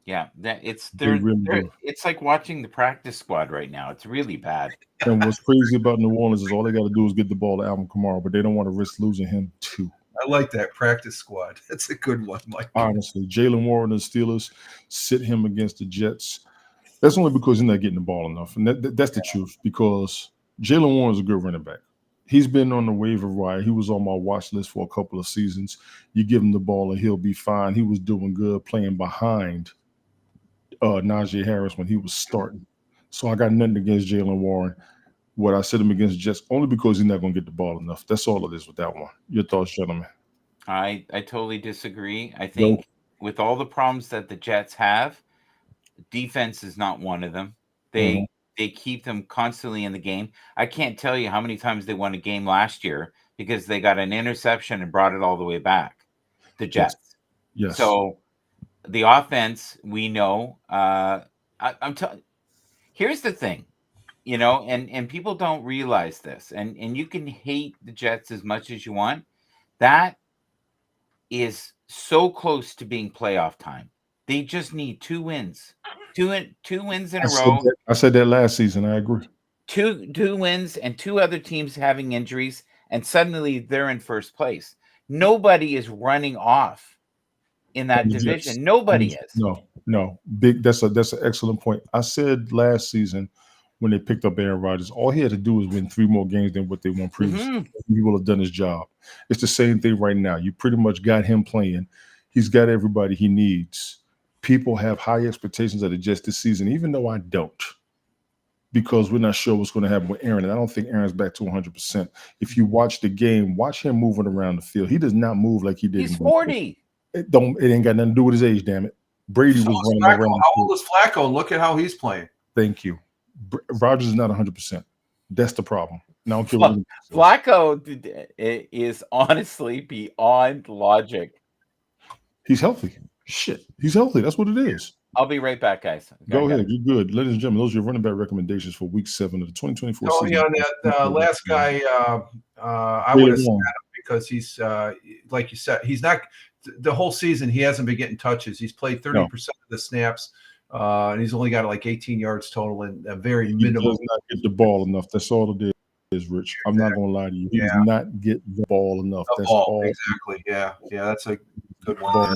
Yeah, it's like watching the practice squad right now. It's really bad. And what's crazy about New Orleans is all they got to do is get the ball to Alvin Kamara, but they don't want to risk losing him too. I like that practice squad. That's a good one, Mike. Honestly, Jalen Warren and the Steelers sit him against the Jets. That's only because he's not getting the ball enough, and that's the truth. Because Jalen Warren is a good running back. He's been on the waiver wire. He was on my watch list for a couple of seasons. You give him the ball and he'll be fine. He was doing good playing behind Najee Harris when he was starting. So I got nothing against Jaylen Warren. What I said him against Jets only because he's not going to get the ball enough. That's all it is with that one. Your thoughts, gentlemen? I totally disagree. I think with all the problems that the Jets have, defense is not one of them. They keep them constantly in the game. I can't tell you how many times they won a game last year because they got an interception and brought it all the way back. The Jets. Yes. So the offense, we know. Here's the thing, and people don't realize this, and you can hate the Jets as much as you want. That is so close to being playoff time. They just need 2 wins. Two wins in a row. I said that last season. I agree. Two wins and 2 other teams having injuries, and suddenly they're in first place. Nobody is running off in that division. Nobody is. No. Big. That's an excellent point. I said last season when they picked up Aaron Rodgers, all he had to do was win 3 more games than what they won previously. He will have done his job. It's the same thing right now. You pretty much got him playing. He's got everybody he needs. People have high expectations of the Jets this season, even though I don't, because we're not sure what's going to happen with Aaron. And I don't think Aaron's back to 100%. If you watch the game, watch him moving around the field. He does not move like he did. He's 40. It ain't got nothing to do with his age, damn it. Brady was running around. How old is Flacco? Look at how he's playing. Thank you. Rodgers is not 100%. That's the problem. Now, Flacco is honestly beyond logic. He's healthy. Shit. He's healthy. That's what it is. I'll be right back, guys. Go ahead. You're good. Ladies and gentlemen, those are your running back recommendations for week 7 of the 2024 season. On that last guy, I would have said him because he's, like you said, he's not – the whole season he hasn't been getting touches. He's played 30% of the snaps, and he's only got like 18 yards total and a very minimal. He does not get the ball enough. That's all it is, Rich. I'm not going to lie to you. He does not get the ball enough. That's all. Exactly. Yeah, that's a good one.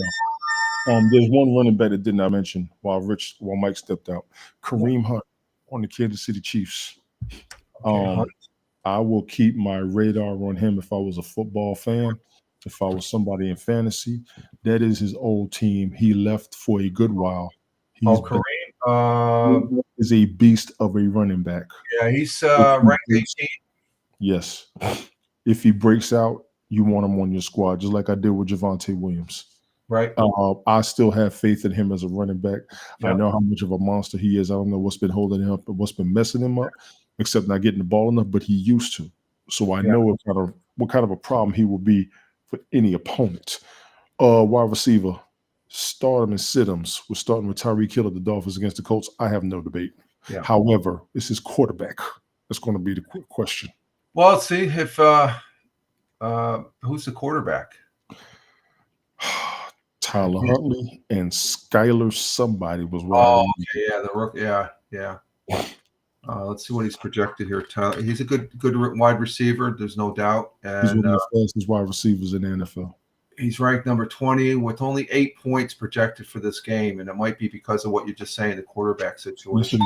There's one running back that did not mention while Mike stepped out. Kareem Hunt on the Kansas City Chiefs. I will keep my radar on him if I was a football fan. If I was somebody in fantasy, that is his old team. He left for a good while. Kareem is a beast of a running back. Yeah, he's ranked 18. Yes. If he breaks out, you want him on your squad, just like I did with Javonte Williams. Right. I still have faith in him as a running back. Yep. I know how much of a monster he is. I don't know what's been holding him up, what's been messing him up, except not getting the ball enough, but he used to. So I know what kind of a problem he will be for any opponent. Wide receiver, start him and sit him. We're starting with Tyreek Hill of the Dolphins against the Colts. I have no debate. Yeah. However, it's his quarterback. That's going to be the question. Well, let's see if who's the quarterback? Tyler Huntley and Skyler somebody was right. Oh, okay, yeah, the rookie, yeah. Let's see what he's projected here. Tyler, he's a good wide receiver. There's no doubt. And, he's one of the fastest wide receivers in the NFL. He's ranked number 20 with only 8 points projected for this game, and it might be because of what you're just saying, the quarterback situation.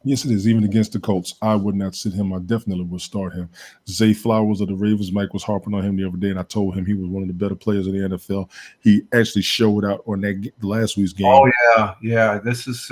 Yes, it is. Even against the Colts, I would not sit him. I definitely would start him. Zay Flowers of the Ravens, Mike was harping on him the other day, and I told him he was one of the better players in the NFL. He actually showed out on that last week's game. Oh, yeah. This is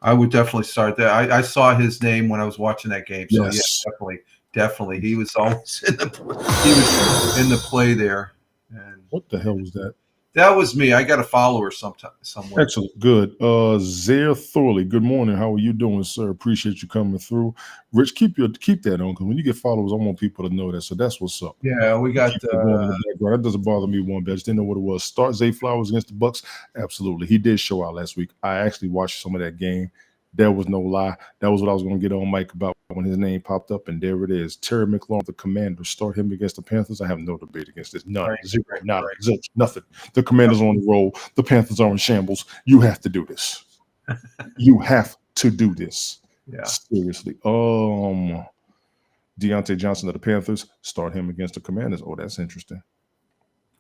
I would definitely start that. I saw his name when I was watching that game. So, yes. Yeah, definitely. He was always in the play there. And what the hell was that? That was me. I got a follower somewhere. Excellent. Good. Zaire Thorley. Good morning. How are you doing, sir? Appreciate you coming through. Rich, keep that on, because when you get followers, I want people to know that. So that's what's up. Yeah, we got that doesn't bother me one bit. I just didn't know what it was. Start Zay Flowers against the Bucks. Absolutely. He did show out last week. I actually watched some of that game. There was no lie. That was what I was going to get on Mike about when his name popped up, and there it is. Terry McLaurin, the Commanders. Start him against the Panthers. I have no debate against this. None. Right. Zero. Nada. Zilch. Nothing. The Commanders are on the roll. The Panthers are in shambles. You have to do this. You have to do this. Yeah. Seriously. Deontay Johnson of the Panthers. Start him against the Commanders. Oh, that's interesting.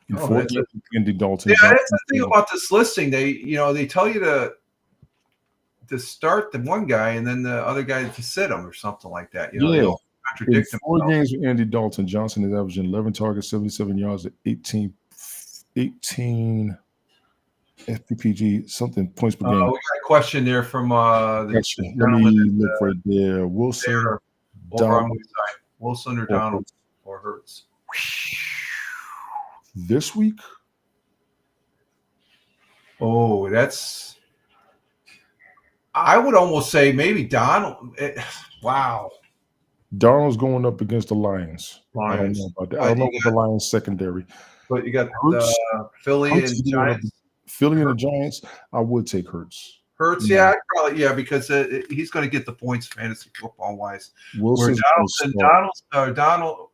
Andy Dalton. Yeah, that's the thing about this listing. They tell you to start the one guy and then the other guy to sit him or something like that. Contradict him. 4 games with Andy Dalton, Johnson is averaging 11 targets, 77 yards at 18 FPPG, something points per We game. got a question there from the Gotcha. Let gentleman me look right there. Wilson, there over on Donald, my side. Wilson or or Donald Hurts. or Hurts. This week, Oh, that's. I would almost say maybe Donald. Wow. Donald's going up against the Lions. I don't Lions. know about that. I don't know what the Lions secondary. But you got Hurts, Philly Hurts and is going up. Giants. Philly and the Giants. I would take Hurts. Hurts, yeah, I'd probably because he's going to get the points fantasy football wise. Wilson's Wilson, Donald, or Darnold.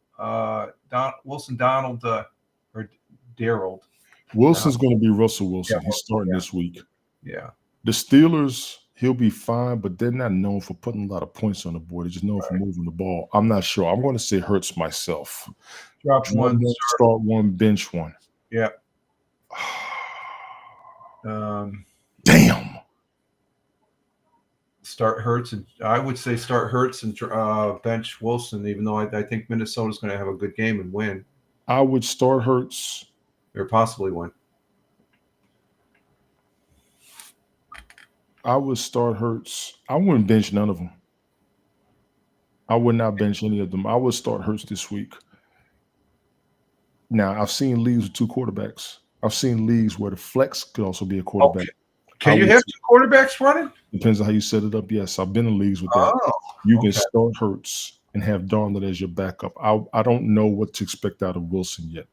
Wilson's going to be Russell Wilson. Yeah, He's starting this week. Yeah. The Steelers, he'll be fine, but they're not known for putting a lot of points on the board. They're just known for moving the ball. I'm not sure. I'm going to say Hurts myself. Drop one, start one, bench one. Yeah. Damn. Start Hurts, and I would say start Hurts and bench Wilson, even though I think Minnesota's going to have a good game and win. I would start Hurts. Or possibly win. I would start Hurts. I wouldn't bench none of them. I would not bench any of them. I would start Hurts this week. Now, I've seen leagues with two quarterbacks. I've seen leagues where the flex could also be a quarterback. Okay. Can you have two quarterbacks running? Depends on how you set it up. Yes, I've been in leagues with that. You can start Hurts and have Darnold as your backup. I don't know what to expect out of Wilson yet.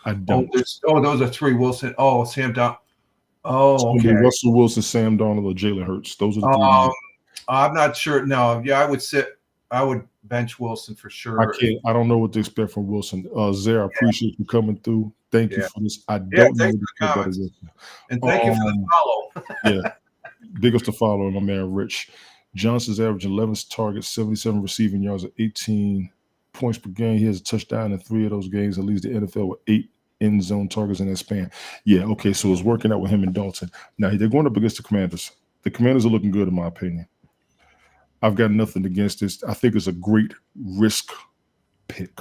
I don't. Those are three Wilson. Oh, Sam Darnold. Oh, okay. Russell Wilson, Sam Darnold, or Jalen Hurts. Those are the three. I'm not sure. No, yeah, I would bench Wilson for sure. I don't know what to expect from Wilson. Zare, I appreciate you coming through. Thank you for this. I don't know what to expect out of Wilson. And thank you for the follow. Yeah. Big ups to follow my man Rich. Johnson's averaging 11 targets, 77 receiving yards, at 18 points per game. He has a touchdown in 3 of those games. That leads the NFL with 8 end zone targets in that span. Yeah, okay, so it's working out with him and Dalton. Now, they're going up against the Commanders. The Commanders are looking good, in my opinion. I've got nothing against this. I think it's a great risk pick.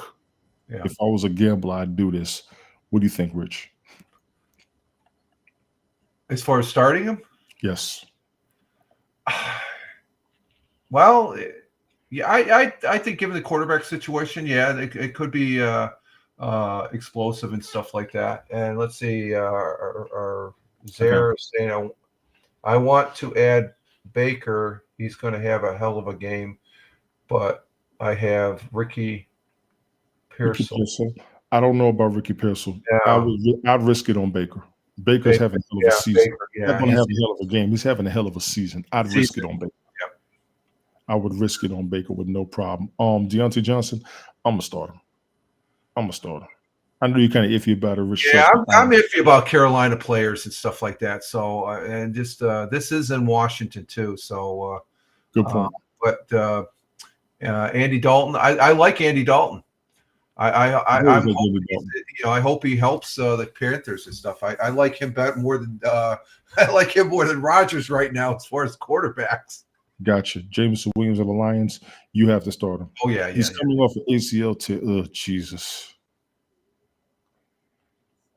Yeah. If I was a gambler, I'd do this. What do you think, Rich? As far as starting him? Yes. Well, yeah, I think given the quarterback situation, yeah, it could be explosive and stuff like that. And let's see, Zare saying, I want to add Baker. He's going to have a hell of a game, but I have Ricky Pearsall. I don't know about Ricky Pearsall. Yeah. I'd risk it on Baker. Baker's having a hell of a season. He's going to have a hell of a game. He's having a hell of a season. I'd risk it on Baker. Yeah. I would risk it on Baker with no problem. Deontay Johnson, I'm going to start him. I know you're kind of iffy about it. Yeah, I'm iffy about Carolina players and stuff like that. So, and just this is in Washington too. So, good point. But Andy Dalton, I like Andy Dalton. I'm hoping, I hope he helps the Panthers and stuff. I like him more than Rodgers right now as far as quarterbacks. Gotcha. Jameson Williams of the Lions, you have to start him. Oh yeah, he's coming off an ACL to Jesus.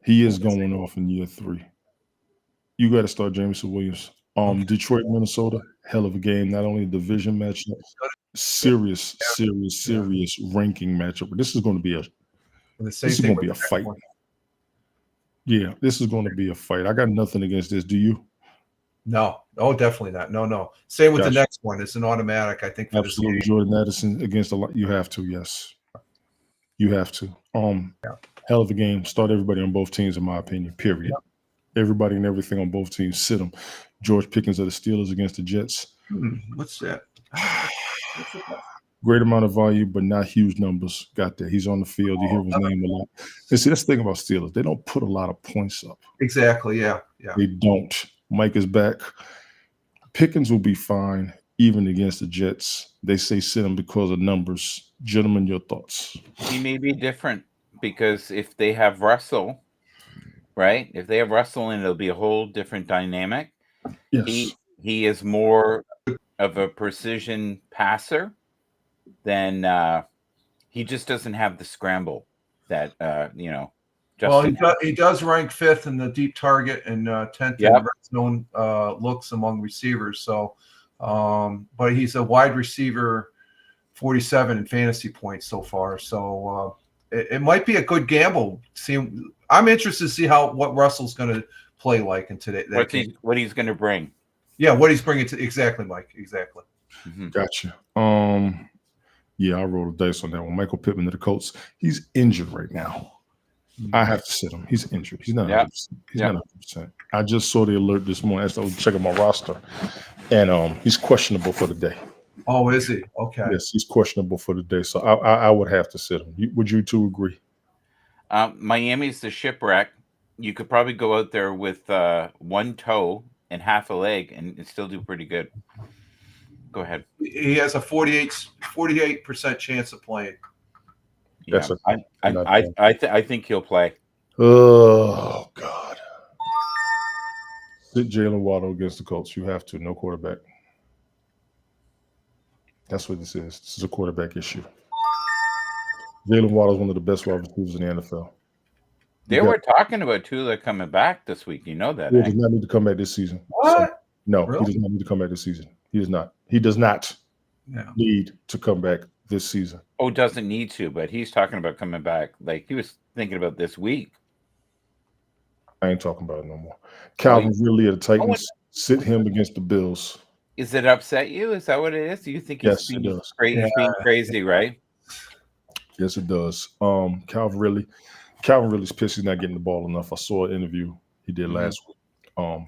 He is going off in year 3. You got to start Jameson Williams. Detroit, Minnesota, hell of a game. Not only a division matchup, serious ranking matchup. But this is going to be a fight. Yeah, this is going to be a fight. I got nothing against this. Do you? No. Oh, definitely not. No. Same with the next one. It's an automatic, I think. For absolutely. Jordan Addison against you have to. Yes, you have to. Hell of a game. Start everybody on both teams, in my opinion. Period. Yeah. Everybody and everything on both teams. Sit them. George Pickens of the Steelers against the Jets. What's that? Great amount of value, but not huge numbers. Got that. He's on the field. You hear his name a lot. And see, that's the thing about Steelers. They don't put a lot of points up. Exactly. Yeah. They don't. Mike is back. Pickens will be fine, even against the Jets. They say sit him because of numbers. Gentlemen, your thoughts? He may be different because if they have Russell, right? If they have Russell in, it'll be a whole different dynamic. Yes. He is more of a precision passer than he just doesn't have the scramble that Justin. Well, he does rank 5th in the deep target and 10th in red zone looks among receivers. So, but he's a wide receiver 47 in fantasy points so far. So it might be a good gamble. I'm interested to see what Russell's going to play like in today. What he's going to bring. Yeah, what he's bringing to exactly, Mike. Exactly. Mm-hmm. Gotcha. Yeah, I rolled a dice on that one. Michael Pittman to the Colts. He's injured right now. I have to sit him. He's injured. He's not 100%. He's not 100%. I just saw the alert this morning as I was checking my roster, and he's questionable for the day. Oh, is he? Okay. Yes, he's questionable for the day. So I would have to sit him. Would you two agree? Miami's the shipwreck. You could probably go out there with one toe and half a leg and still do pretty good. Go ahead. He has a 48% chance of playing. Yeah, I think he'll play. Oh God! Sit Jalen Waddle against the Colts. You have to. No quarterback. That's what this is. This is a quarterback issue. Jalen Waddle is one of the best wide receivers in the NFL. They were talking about Tula coming back this week. You know that. He does not need to come back this season. What? So, no, Really? He does not need to come back this season. He does not. He does not need to come back this season. Oh, doesn't need to, but he's talking about coming back. Like he was thinking about this week. I ain't talking about it no more. Calvin Ridley of the Titans. Sit him against the Bills. Is it upset you? Is that what it is? Do you think he's being crazy, right? Yes, it does. Calvin Ridley's pissed he's not getting the ball enough. I saw an interview he did last week.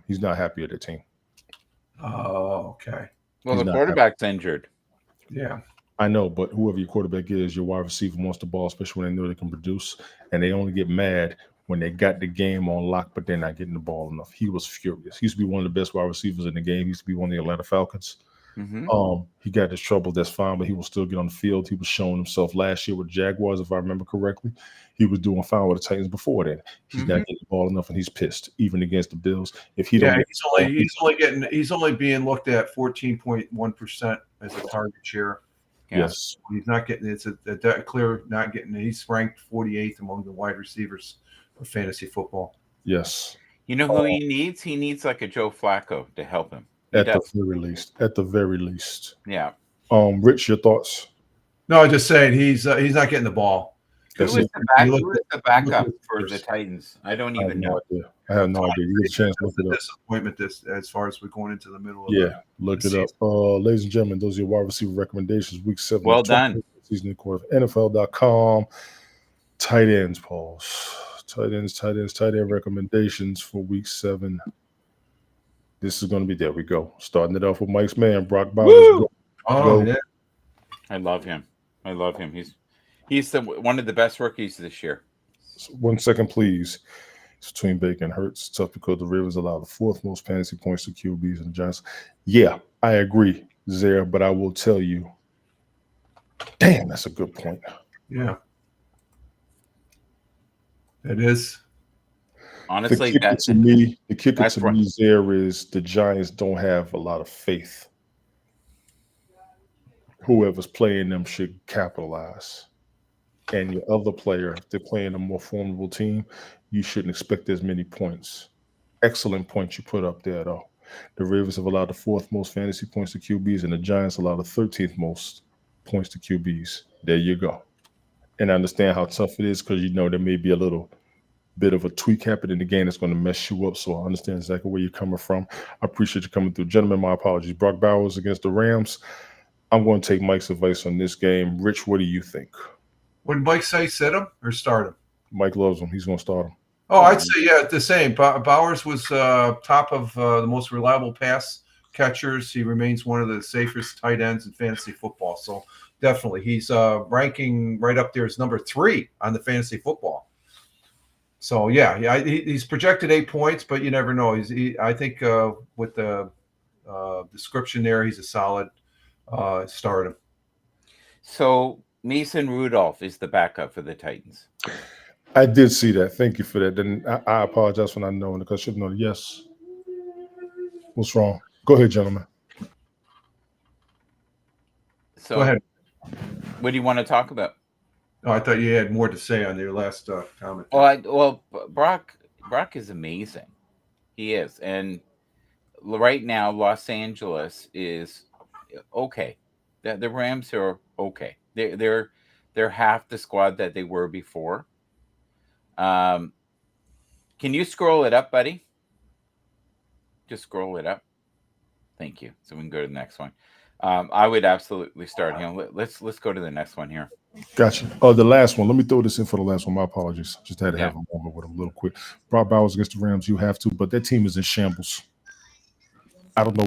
He's not happy with the team. Oh, okay. Well, the quarterback's injured. Yeah. I know, but whoever your quarterback is, your wide receiver wants the ball, especially when they know they can produce, and they only get mad when they got the game on lock, but they're not getting the ball enough. He was furious. He used to be one of the best wide receivers in the game. He used to be one of the Atlanta Falcons. Mm-hmm. He got his trouble. That's fine, but he will still get on the field. He was showing himself last year with Jaguars, if I remember correctly. He was doing fine with the Titans before then. He's not getting the ball enough, and he's pissed, even against the Bills. If he don't, he's only being looked at 14.1% as a target share. Yes, he's not getting. It's a clear not getting. He's ranked 48th among the wide receivers for fantasy football. Yes. You know who he needs? He needs like a Joe Flacco to help him. At the very least. Yeah. Rich, your thoughts? No, I'm just saying he's not getting the ball. Who is the backup for the Titans? I don't even know. I have no idea. You get a chance to look it up. Disappointment as far as we're going into the middle of look it up. Ladies and gentlemen, those are your wide receiver recommendations. Week 7. Well done. Season quarter of NFL.com. Tight ends, Pauls. Tight end recommendations for week 7. This is going to be, there we go. Starting it off with Mike's man, Brock Bowers. Yeah. I love him. He's one of the best rookies this year. 1 second, please. It's between Baker and Hurts. It's tough because the Ravens allow the 4th most fantasy points to QBs and the Giants. Yeah, I agree, Zaire, but I will tell you, damn, that's a good point. Yeah. It is. Honestly, the kicker to me, Zaire, is the Giants don't have a lot of faith. Whoever's playing them should capitalize. And your other player, if they're playing a more formidable team, you shouldn't expect as many points. Excellent points you put up there, though. The Ravens have allowed the 4th most fantasy points to QBs, and the Giants allow the 13th most points to QBs. There you go. And I understand how tough it is because there may be a little bit of a tweak happening in the game that's going to mess you up. So I understand exactly where you're coming from. I appreciate you coming through. Gentlemen, my apologies. Brock Bowers against the Rams. I'm going to take Mike's advice on this game. Rich, what do you think? Would Mike say sit him or start him? Mike loves him. He's going to start him. Oh, I'd say, the same. Bowers was top of the most reliable pass catchers. He remains one of the safest tight ends in fantasy football. So definitely, he's ranking right up there as number 3 on the fantasy football. So he's projected 8 points, but you never know. I think with the description there, he's a solid start. So Mason Rudolph is the backup for the Titans. I did see that. Thank you for that. Then I apologize for not knowing because I should have known. Yes. What's wrong? Go ahead, gentlemen. So go ahead. What do you want to talk about? Oh, I thought you had more to say on your last comment. Brock is amazing. He is, and right now Los Angeles is okay. The Rams are okay. They're half the squad that they were before. Can you scroll it up, buddy? Just scroll it up. Thank you. So we can go to the next one. I would absolutely start him. Let's go to the next one here. Gotcha. Oh, the last one. Let me throw this in for the last one. My apologies. Just had to have a moment with him, a little quick. Brock Bowers against the Rams. You have to, but that team is in shambles. I don't know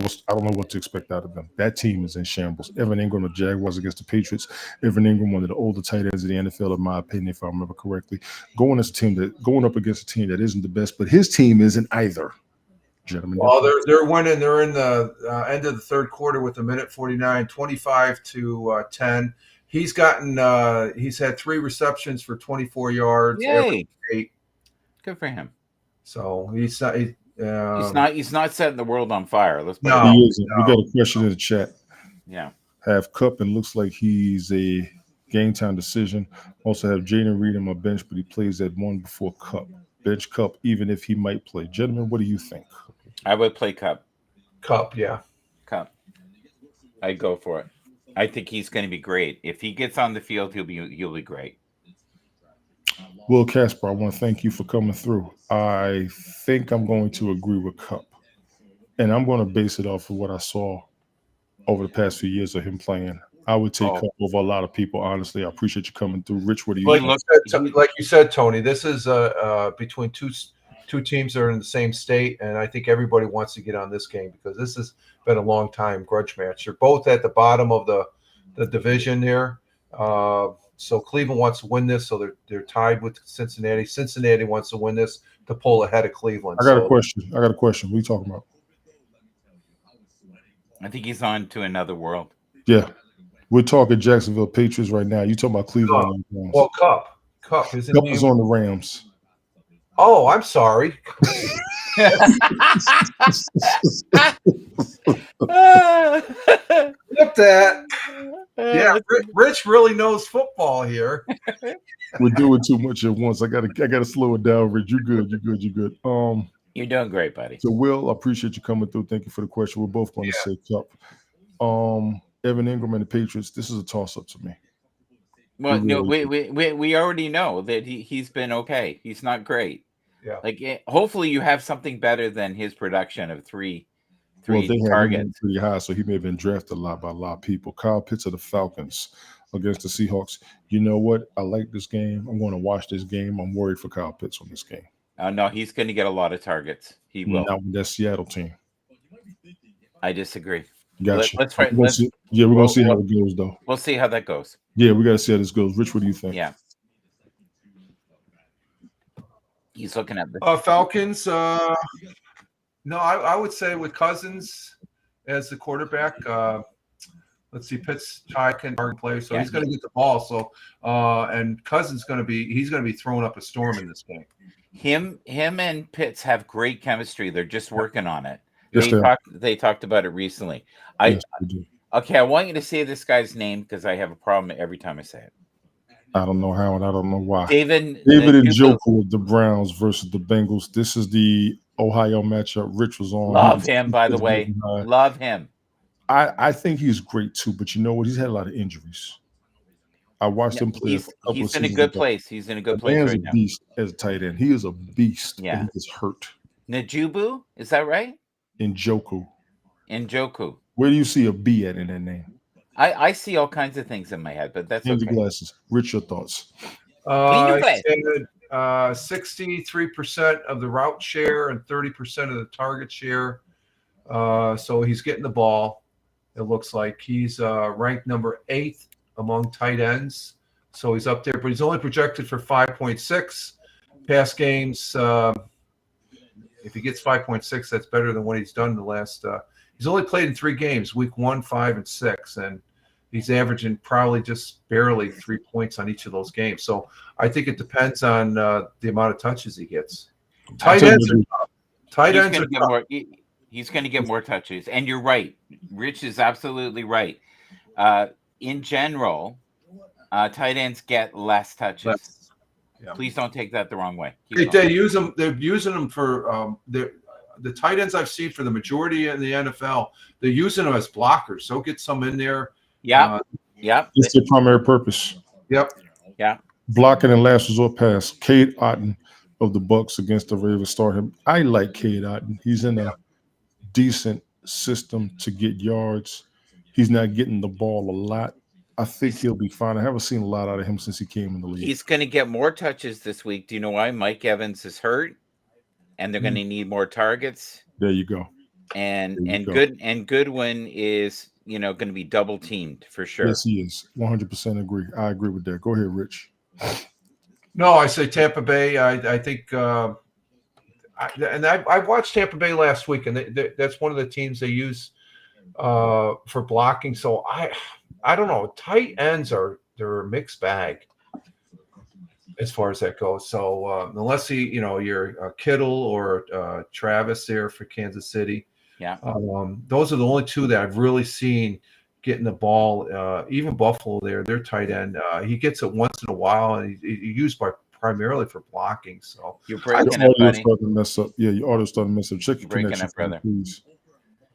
what to expect out of them. That team is in shambles. Evan Ingram, the Jaguars against the Patriots. Evan Ingram, one of the older tight ends of the NFL, in my opinion, if I remember correctly, going up against a team that isn't the best, but his team isn't either. Gentlemen. Well, they're winning. They're in the end of the third quarter with 1:49, 25-10. He's had 3 receptions for 24 yards. Yay! 8. Good for him. So he's not setting the world on fire. Let's put He isn't. We got a question in the chat. Yeah. Have Kupp and looks like he's a game time decision. Also have Jaden Reed on my bench, but he plays at 1 before Kupp. Bench Kupp, even if he might play. Gentlemen, what do you think? I would play Kupp. Kupp, yeah. Kupp. I'd go for it. I think he's going to be great. If he gets on the field, he'll be great. Will Casper, I want to thank you for coming through. I think I'm going to agree with Kupp. And I'm going to base it off of what I saw over the past few years of him playing. I would take Kupp over a lot of people, honestly. I appreciate you coming through. Rich, what do you think? Like you said, Tony, this is between two teams that are in the same state, and I think everybody wants to get on this game because this has been a long time grudge match. They're both at the bottom of the division there. So Cleveland wants to win this, so they're tied with Cincinnati. Cincinnati wants to win this to pull ahead of Cleveland. I got a question. What are you talking about? I think he's on to another world. Yeah. We're talking Jacksonville Patriots right now. You talking about Cleveland? Well, Kupp is on the Rams. Oh, I'm sorry. Flip that. Yeah, Rich really knows football here. We're doing too much at once. I gotta slow it down, Rich. You're good. You're doing great, buddy. So, Will, I appreciate you coming through. Thank you for the question. We're both going to say Kupp. Evan Ingram and the Patriots. This is a toss-up to me. Well, no, we already know that he's been okay. He's not great. Yeah. Like, hopefully, you have something better than his production of three they targets. Pretty high, so he may have been drafted a lot by a lot of people. Kyle Pitts of the Falcons against the Seahawks. You know what? I like this game. I'm going to watch this game. I'm worried for Kyle Pitts on this game. No, he's going to get a lot of targets. He will. Not with that Seattle team. I disagree. Gotcha. We're going to see how it goes, though. We'll see how that goes. Yeah, we got to see how this goes. Rich, what do you think? Yeah. He's looking at the Falcons. No, I would say with Cousins as the quarterback. Let's see, Pitts can play, so he's going to get the ball. So, and Cousins going to be throwing up a storm in this game. Him and Pitts have great chemistry. They're just working on it. Yes, they talked about it recently. I want you to say this guy's name because I have a problem every time I say it. I don't know how and I don't know why. David Njoku of the Browns versus the Bengals. This is the Ohio matchup. Rich was on. Love him, by the way. Love him. I think he's great too, but you know what? He's had a lot of injuries. I watched him play. He's in a good place. He's in a good place right now. Beast as a tight end. He is a beast. Yeah, he's hurt. Njoku, is that right? Njoku. Where do you see a B in that name? I see all kinds of things in my head, but that's okay. Glasses. Rich, your thoughts? 63% of the route share and 30% of the target share. So he's getting the ball. It looks like he's ranked number 8 among tight ends. So he's up there, but he's only projected for 5.6 pass games. If he gets 5.6, that's better than what he's done in the last. He's only played in 3 games, week 1, 5, and 6, and he's averaging probably just barely 3 points on each of those games. So I think it depends on the amount of touches he gets. Tight ends are tough. He's going to get more touches, and you're right. Rich is absolutely right. In general, Tight ends get less touches. Less. Yeah. Please don't take that the wrong way. They use them. They're using them for the tight ends I've seen for the majority in the NFL. They're using them as blockers. So get some in there. Yeah. Yep. It's their primary purpose. Yep. Yeah. Blocking and last resort pass. Cade Otton of the Bucks against the Ravens start him. I like Cade Otton. He's in a decent system to get yards. He's not getting the ball a lot. I think he'll be fine. I haven't seen a lot out of him since he came in the league. He's going to get more touches this week. Do you know why? Mike Evans is hurt, and they're going to need more targets. There you go. And Goodwin is going to be double teamed for sure. Yes, he is. 100% agree. I agree with that. Go ahead, Rich. No, I say Tampa Bay. I think, I watched Tampa Bay last week, and that's one of the teams they use for blocking. So I don't know. Tight ends they're a mixed bag as far as that goes. So unless you're Kittle or Travis there for Kansas City, yeah, those are the only two that I've really seen getting the ball. Even Buffalo their tight end, he gets it once in a while, and he's used primarily for blocking. So you're breaking up, buddy. Starting to mess up. Yeah, your audio starting to mess up. Check your connection, brother. Please.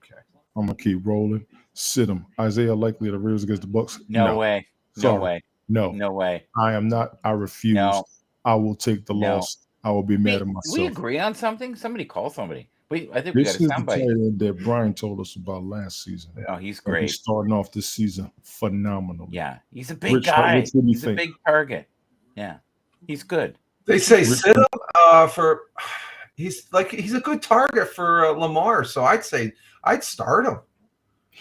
Okay, I'm gonna keep rolling. Sit him. Isaiah Likely of the Ravens against the Bucks. No way. Sorry. No way. No way. I am not. I refuse. No. I will take the loss. I will be mad at myself. We agree on something? Somebody call somebody. I think This we is got a the soundbite. tight end that Brian told us about last season. Oh, he's And great. he's starting off this season phenomenal. Yeah, he's a big Rich, guy. what do you He's think? a big target. Yeah, he's good. they say sit him for. He's a good target for Lamar. So I'd start him.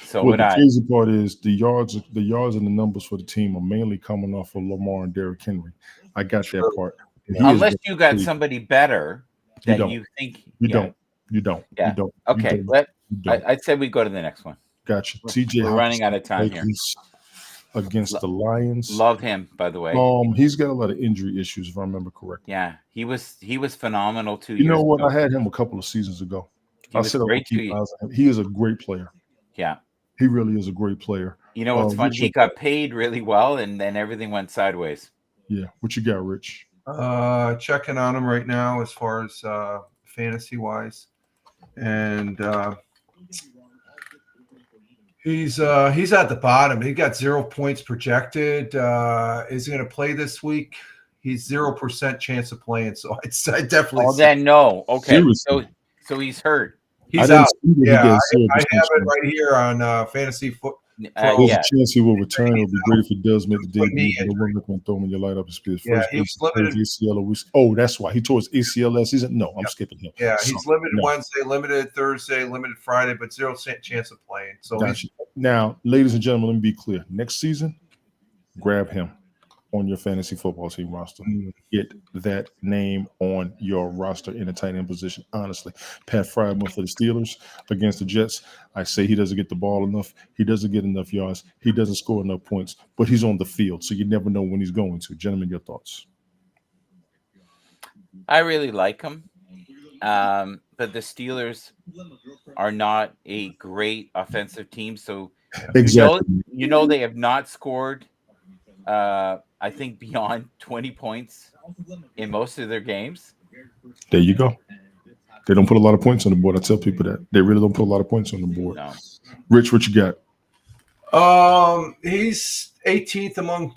So Well, would the I. crazy part is the yards and the numbers for the team are mainly coming off of Lamar and Derrick Henry. I got that part. And he is Unless you got pretty- somebody better that don't. you think You yeah. don't. You don't. Yeah. You don't. Okay, You don't. I'd say we go to the next one. Gotcha. TJ We're running out of time here. against the Lions. Love him, by the way. He's got a lot of injury issues, if I remember correctly. Yeah, he was phenomenal 2 years You know what? ago. I had him a couple of seasons ago. He I was said I great would keep 2 years. eyes on him. He is a great player. Yeah. He really is a great player. You know what's funny? He Richard- got paid really well, and then everything went sideways. Yeah. What you got, Rich? Checking on him right now as far as fantasy wise, and he's at the bottom. He got 0 points projected. Is he going to play this week? He's 0% chance of playing. So I definitely. Oh, then no. Okay, Seriously. so he's hurt. He's out. Yeah, I have it right here on fantasy foot. There's Yeah, a chance he will return. It would be great if he does make the Put me debut. The one going to throw him in your light up his first Yeah, game. he's limited. ACL. That's why he tore his ACL last season. No, I'm skipping him. Yeah, he's limited no. Wednesday, limited Thursday, limited Friday, but 0% chance of playing. So Gotcha. Now, ladies and gentlemen, let me be clear. Next season, grab him on your fantasy football team roster. Get that name on your roster in a tight end position. Honestly, Pat Frymouth for the Steelers against the Jets. I say he doesn't get the ball enough. He doesn't get enough yards. He doesn't score enough points, but he's on the field, so you never know when he's going to. Gentlemen, your thoughts? I really like him, but the Steelers are not a great offensive team. So Exactly. you know they have not scored. I think beyond 20 points in most of their games. There you go. They don't put a lot of points on the board. I tell people that. They really don't put a lot of points on the board. No. Rich, what you got? He's 18th among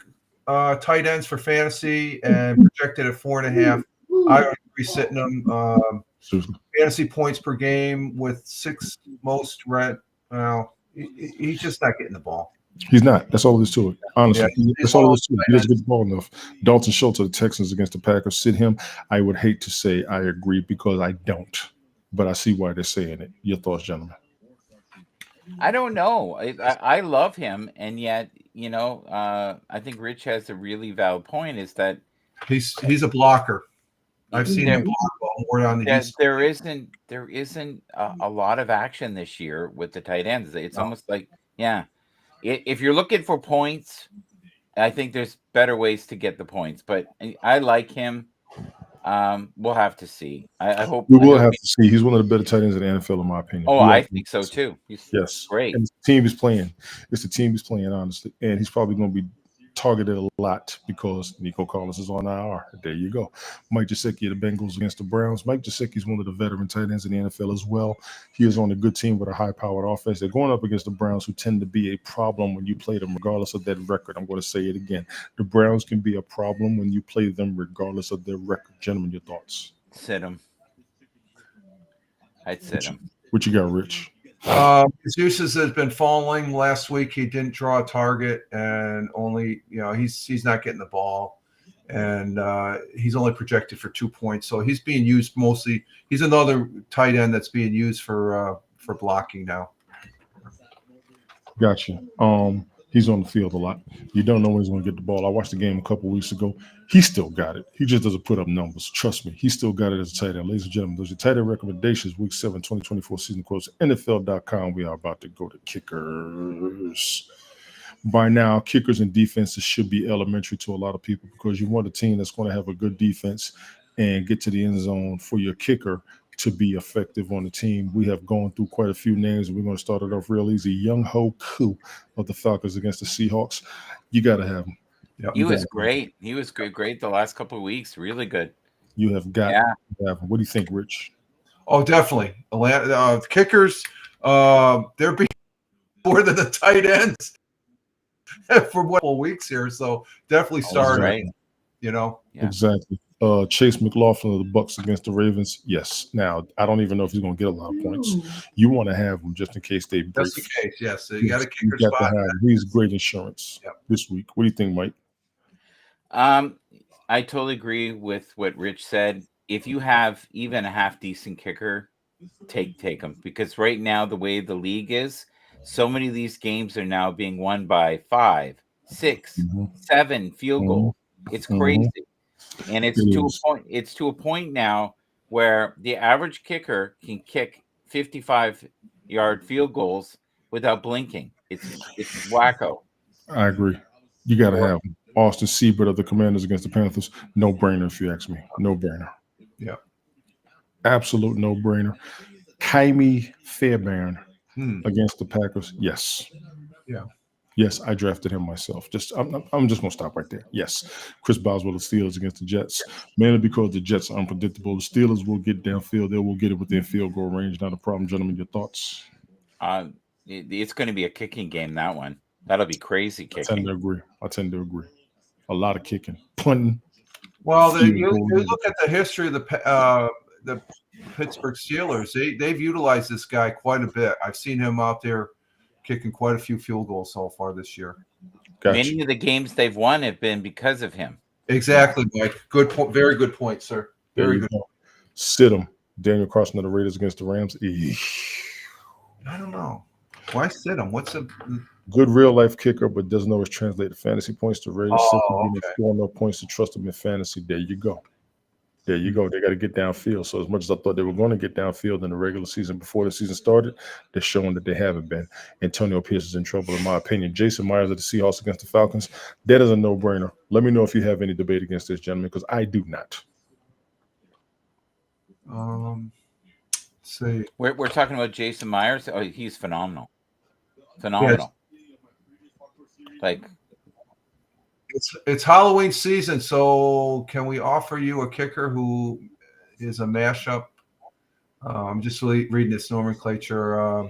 tight ends for fantasy and projected at 4.5. I would be sitting him. Seriously. Fantasy points per game with 6 most red. Well, he's just not getting the ball. He's not. That's all there is to it. Honestly, Yeah, that's all there is to it. He doesn't get the ball enough. Dalton Schultz of the Texans against the Packers. Sit him. I would hate to say I agree because I don't, but I see why they're saying it. Your thoughts, gentlemen? I don't know. I love him, and yet I think Rich has a really valid point. Is that He's a blocker. I've seen him block ball more on the east. there isn't a lot of action this year with the tight ends. It's almost like if you're looking for points, I think there's better ways to get the points. But I like him. We'll have to see. I hope We will have to see. He's one of the better tight ends in the NFL, in my opinion. Oh, We'll I have to think so too. He's Yes. great. And it's the team he's playing. It's the team he's playing, honestly. And he's probably going to be targeted a lot because Nico Collins is on IR. There you go. Mike Gesicki of the Bengals against the Browns. Mike Gesicki is one of the veteran tight ends in the NFL as well. He is on a good team with a high-powered offense. They're going up against the Browns, who tend to be a problem when you play them, regardless of their record. I'm going to say it again. The Browns can be a problem when you play them, regardless of their record. Gentlemen, your thoughts? Sit him. I'd sit him. What you got, Rich? His uses has been falling. Last week he didn't draw a target, and only he's not getting the ball, and he's only projected for 2 points. So he's being used mostly. He's another tight end that's being used for blocking now. Gotcha. He's on the field a lot. You don't know when he's going to get the ball. I watched the game a couple weeks ago. He still got it. He just doesn't put up numbers. Trust me. He still got it as a tight end. Ladies and gentlemen, those are tight end recommendations, Week 7, 2024 season quotes, NFL.com. We are about to go to kickers. By now, kickers and defenses should be elementary to a lot of people because you want a team that's going to have a good defense and get to the end zone for your kicker to be effective on the team. We have gone through quite a few names. We're going to start it off real easy. Young Ho Koo of the Falcons against the Seahawks. You got to have him. Yep. He was great. He was great the last couple of weeks. Really good. You have got to have him. What do you think, Rich? Oh, definitely. Kickers, they're being more than the tight ends for a couple weeks here. So definitely start. Right. Yeah. Exactly. Chase McLaughlin of the Bucks against the Ravens. Yes. Now, I don't even know if he's going to get a lot of points. You want to have him just in case they break. That's the case. Yes. So you got a kicker spot. He's great insurance this week. What do you think, Mike? I totally agree with what Rich said. If you have even a half decent kicker, take him, because right now the way the league is, so many of these games are now being won by 5, 6, 7 field goals. It's crazy. And it's to a point now where the average kicker can kick 55-yard field goals without blinking. It's wacko. I agree. You got to have him. Austin Seibert of the Commanders against the Panthers. No brainer, if you ask me. No brainer. Yeah. Absolute no brainer. Kaimi Fairbairn against the Packers. Yes. Yeah. Yes, I drafted him myself. I'm just gonna stop right there. Yes, Chris Boswell of the Steelers against the Jets, mainly because the Jets are unpredictable. The Steelers will get downfield; they will get it within field goal range. Not a problem, gentlemen. Your thoughts? It's going to be a kicking game. That one, that'll be crazy kicking. I tend to agree. A lot of kicking, punting. Well, you look at the history of the Pittsburgh Steelers. They've utilized this guy quite a bit. I've seen him out there kicking quite a few field goals so far this year. Gotcha. Many of the games they've won have been because of him. Exactly, Mike. Good point. Very good point, sir. Very good. Sit him. Daniel Carson of the Raiders against the Rams. I don't know. Why sit him? What's a good real life kicker, but doesn't always translate to fantasy points. The Raiders scoring no points to trust him in fantasy. There you go. They got to get downfield. So as much as I thought they were going to get downfield in the regular season before the season started, they're showing that they haven't been. Antonio Pierce is in trouble, in my opinion. Jason Myers of the Seahawks against the Falcons. That is a no-brainer. Let me know if you have any debate against this, gentleman, because I do not. Let's see. We're talking about Jason Myers. Oh, he's phenomenal. Phenomenal. Yes. Like, it's Halloween season, so can we offer you a kicker who is a mashup? I'm just reading this nomenclature.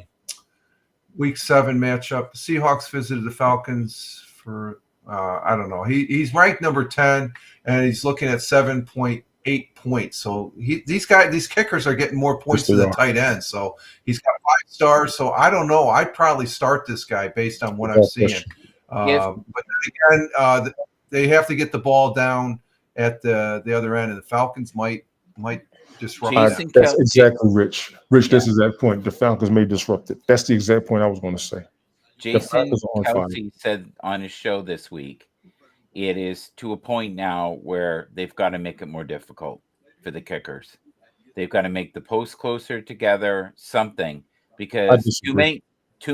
Week 7 matchup. The Seahawks visited the Falcons for I don't know. He's ranked number 10, and he's looking at 7.8 points. So these kickers are getting more points than the tight end. So he's got 5 stars. So I don't know. I'd probably start this guy based on what I'm seeing. But then again, they have to get the ball down at the other end, and the Falcons might disrupt that. That's exactly Rich. This is that point. The Falcons may disrupt it. That's the exact point I was going to say. Jason Kelsey said on his show this week, it is to a point now where they've got to make it more difficult for the kickers. They've got to make the posts closer together, something, because too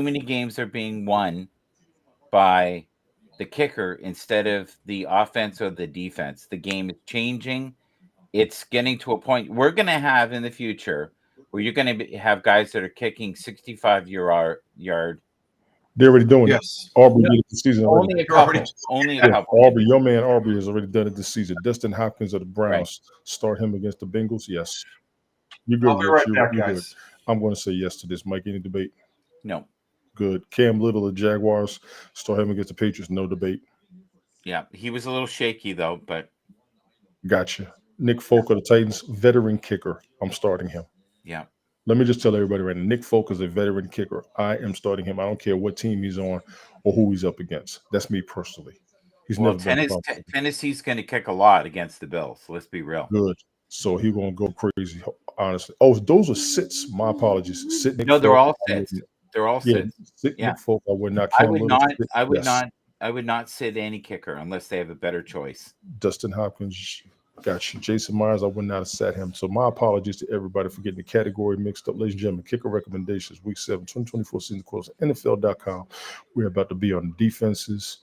many games are being won by the kicker instead of the offense or the defense. The game is changing. It's getting to a point we're going to have in the future where you're going to have guys that are kicking 65-yard They're already doing Yes. it. Aubrey did it this season already. Only a couple. Only a Yeah, couple. Aubrey, your man Aubrey has already done it this season. Dustin Hopkins of the Browns, start him against the Bengals. Yes. You're good, I'll be Rich. right back, You're good. guys. I'm going to say yes to this. Mike, any debate? No. Good. Cam Little of Jaguars, start him against the Patriots. No debate. Yeah, he was a little shaky though, but Gotcha. Nick Folk of the Titans, veteran kicker. I'm starting him. yeah. Let me just tell everybody right now, Nick Folk is a veteran kicker. I am starting him. I don't care what team he's on or who he's up against. That's me personally. He's Well, never been a problem. Tennessee's going to kick a lot against the Bills. Let's be real. Good. So he's going to go crazy, honestly. Oh, those are sits. My apologies. Sit Nick No, they're Folk, all I sits. wouldn't- They're all Yeah, sits. sit Yeah. Nick Folk. I would not. I Cam would Little, not. sit, I would yes. not. I would not sit any kicker unless they have a better choice. Dustin Hopkins, gotcha. Jason Myers, I would not have sat him. So my apologies to everybody for getting the category mixed up. Ladies and gentlemen, kicker recommendations, week 7, 2024 season close, NFL.com. We're about to be on defenses,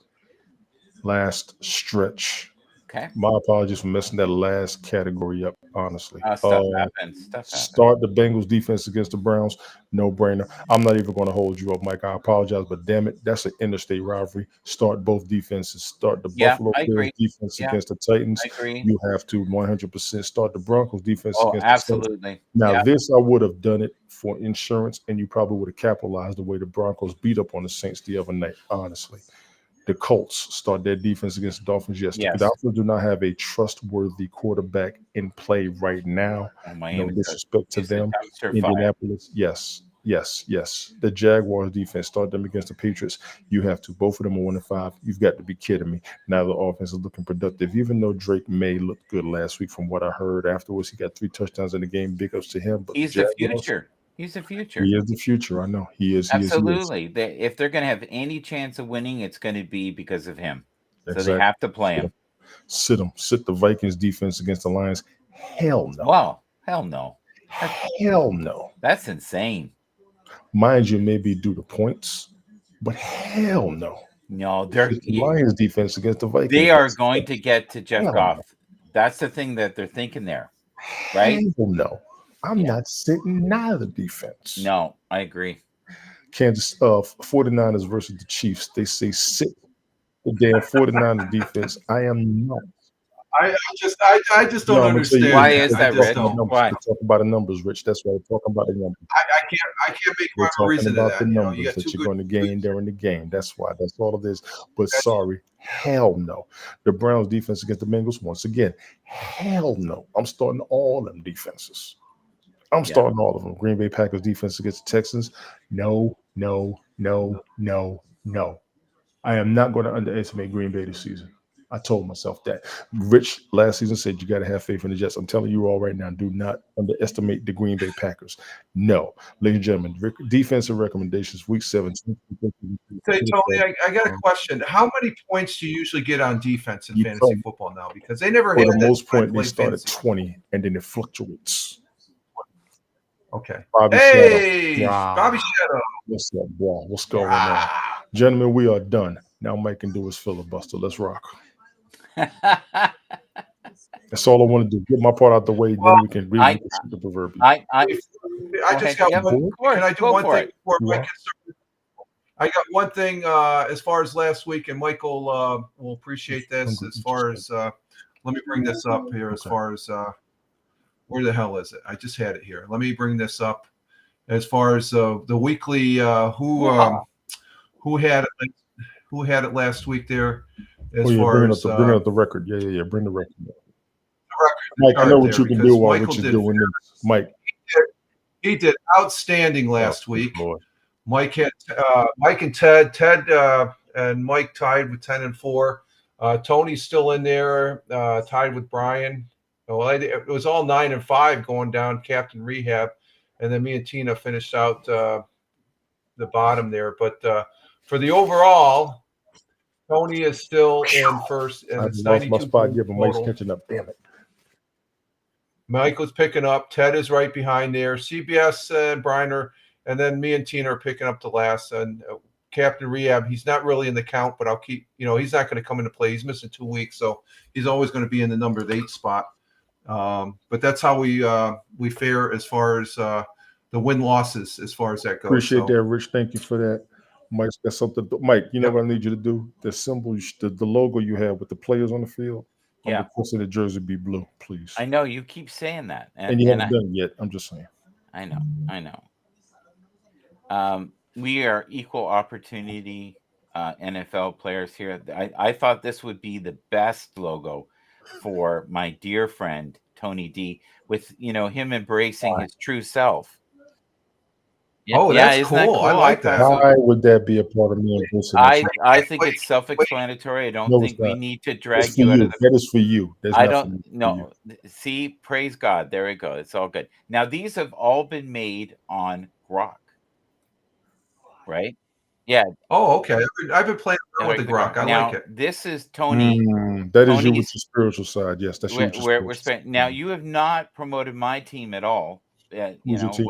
last stretch. Okay. My apologies for messing that last category up, honestly. Stuff happens. Stuff happens. Start the Bengals defense against the Browns. No brainer. I'm not even going to hold you up, Mike. I apologize, but damn it, that's an interstate rivalry. Start both defenses. Start the Buffalo I Bills agree. defense Yeah. against the Titans. I agree. You have to 100% start the Broncos defense Oh, against the Saints. absolutely. Now, Yeah. this I would have done it for insurance, and you probably would have capitalized the way the Broncos beat up on the Saints the other night, honestly. The Colts start their defense against the Dolphins. Yes, Yes. the Dolphins do not have a trustworthy quarterback in play right now. Oh, No Miami disrespect to is a them. dumpster fire. Indianapolis, yes. The Jaguars defense, start them against the Patriots. You have to. Both of them are 1-5. You've got to be kidding me. Now the offense is looking productive. Even though Drake May looked good last week from what I heard afterwards, he got 3 touchdowns in the game. Big ups to him. But He's the future. He's the future. He is the future. I know. He is. Absolutely. If they're going to have any chance of winning, it's going to be because of him. Exactly. So they have to play him. Sit him. Sit the Vikings defense against the Lions. Hell no. Wow. Hell no. Hell no. That's insane. Mind you, maybe due to points, but hell no. No, they're It's the Lions defense against the Vikings. they are going to get to Jeff Hell Goff. no. That's the thing that they're thinking there, right? Hell no. I'm not sitting neither defense. No, I agree. Kansas 49ers versus the Chiefs. They say sit the damn 49ers defense. I am not. I just don't No, I'm gonna tell you understand. Why is I that, just Rich? don't. Why? We're talking about the numbers, Rich. That's why we're talking about the numbers. I can't make We're my talking reason to about that. the You know, numbers you got that two you're good. going to gain during the game. That's why. That's all it is. But sorry, hell no. The Browns defense against the Bengals, once again, hell no. I'm starting all them defenses. I'm starting all of them. Green Bay Packers defense against the Texans. No. I am not going to underestimate Green Bay this season. I told myself that. Rich last season said you got to have faith in the Jets. I'm telling you all right now, do not underestimate the Green Bay Packers. No. Ladies and gentlemen, defensive recommendations, week 7. Say, Tony, I got a question. How many points do you usually get on defense in fantasy football now? Because they never For had the that most when I point, they played start at fantasy. 20, and then it fluctuates. Okay. Bobby Hey, Shadow. Bobby Shadow. What's up, bro? What's going on? Gentlemen, we are done. Now Mike can do his filibuster. Let's rock. That's all I want to do. Get my part out the way, then we can read the proverbial. I just got one. Can I do one thing before Mike gets started? I got one thing as far as last week, and Michael will appreciate this. As far as let me bring this up here. As far as where the hell is it? I just had it here. Let me bring this up. As far as the weekly who had it last week there. As far as bring up the record. Yeah. Bring the record. Mike, I know what you can do while Rich is doing this. Mike. He did outstanding last week. Lord. Mike and Ted. Ted and Mike tied with 10-4. Tony's still in there, tied with Brian. Well, it was all 9-5 going down Captain Rehab, and then me and Tina finished out the bottom there. But for the overall, Tony is still in first, and it's 92 my spot. Yeah, but Mike's total. catching up. Damn it. Michael's picking up. Ted is right behind there. CBS and Brian are, and then me and Tina are picking up the last. And Captain Rehab, he's not really in the count, but I'll keep. He's not going to come into play. He's missing 2 weeks, so he's always going to be in the number 8 spot. But that's how we fare as far as the win losses, as far as that goes. Appreciate that, Rich. Thank you for that. Mike's got something. Mike, you know Yep. what I need you to do? The symbol, the logo you have with the players on the field. I'm Yeah. requesting the jersey be blue, please. I know you keep saying that, And you haven't done it yet. I'm just saying. I know. We are equal opportunity NFL players here. I thought this would be the best logo for my dear friend Tony D, with him embracing his true self. Oh, Yeah, that's isn't that cool. I cool? like thought that. so. Why would that be a part of me embracing that? I think Wait, it's self-explanatory. I don't No, it's think we not. need to That's drag for you out you. of the. That is for you. That's I not for me. don't It's for know. See, praise God. There we go. It's all good. Now these have all been made on Grok, right? Yeah. Oh, okay. I've been playing around with the Grok. I Now, like it. this is Tony. That is you with Tony's- your spiritual side. Yes, that's you with your We're spiritual spent side. now. You have not promoted my team at all. Who's your team?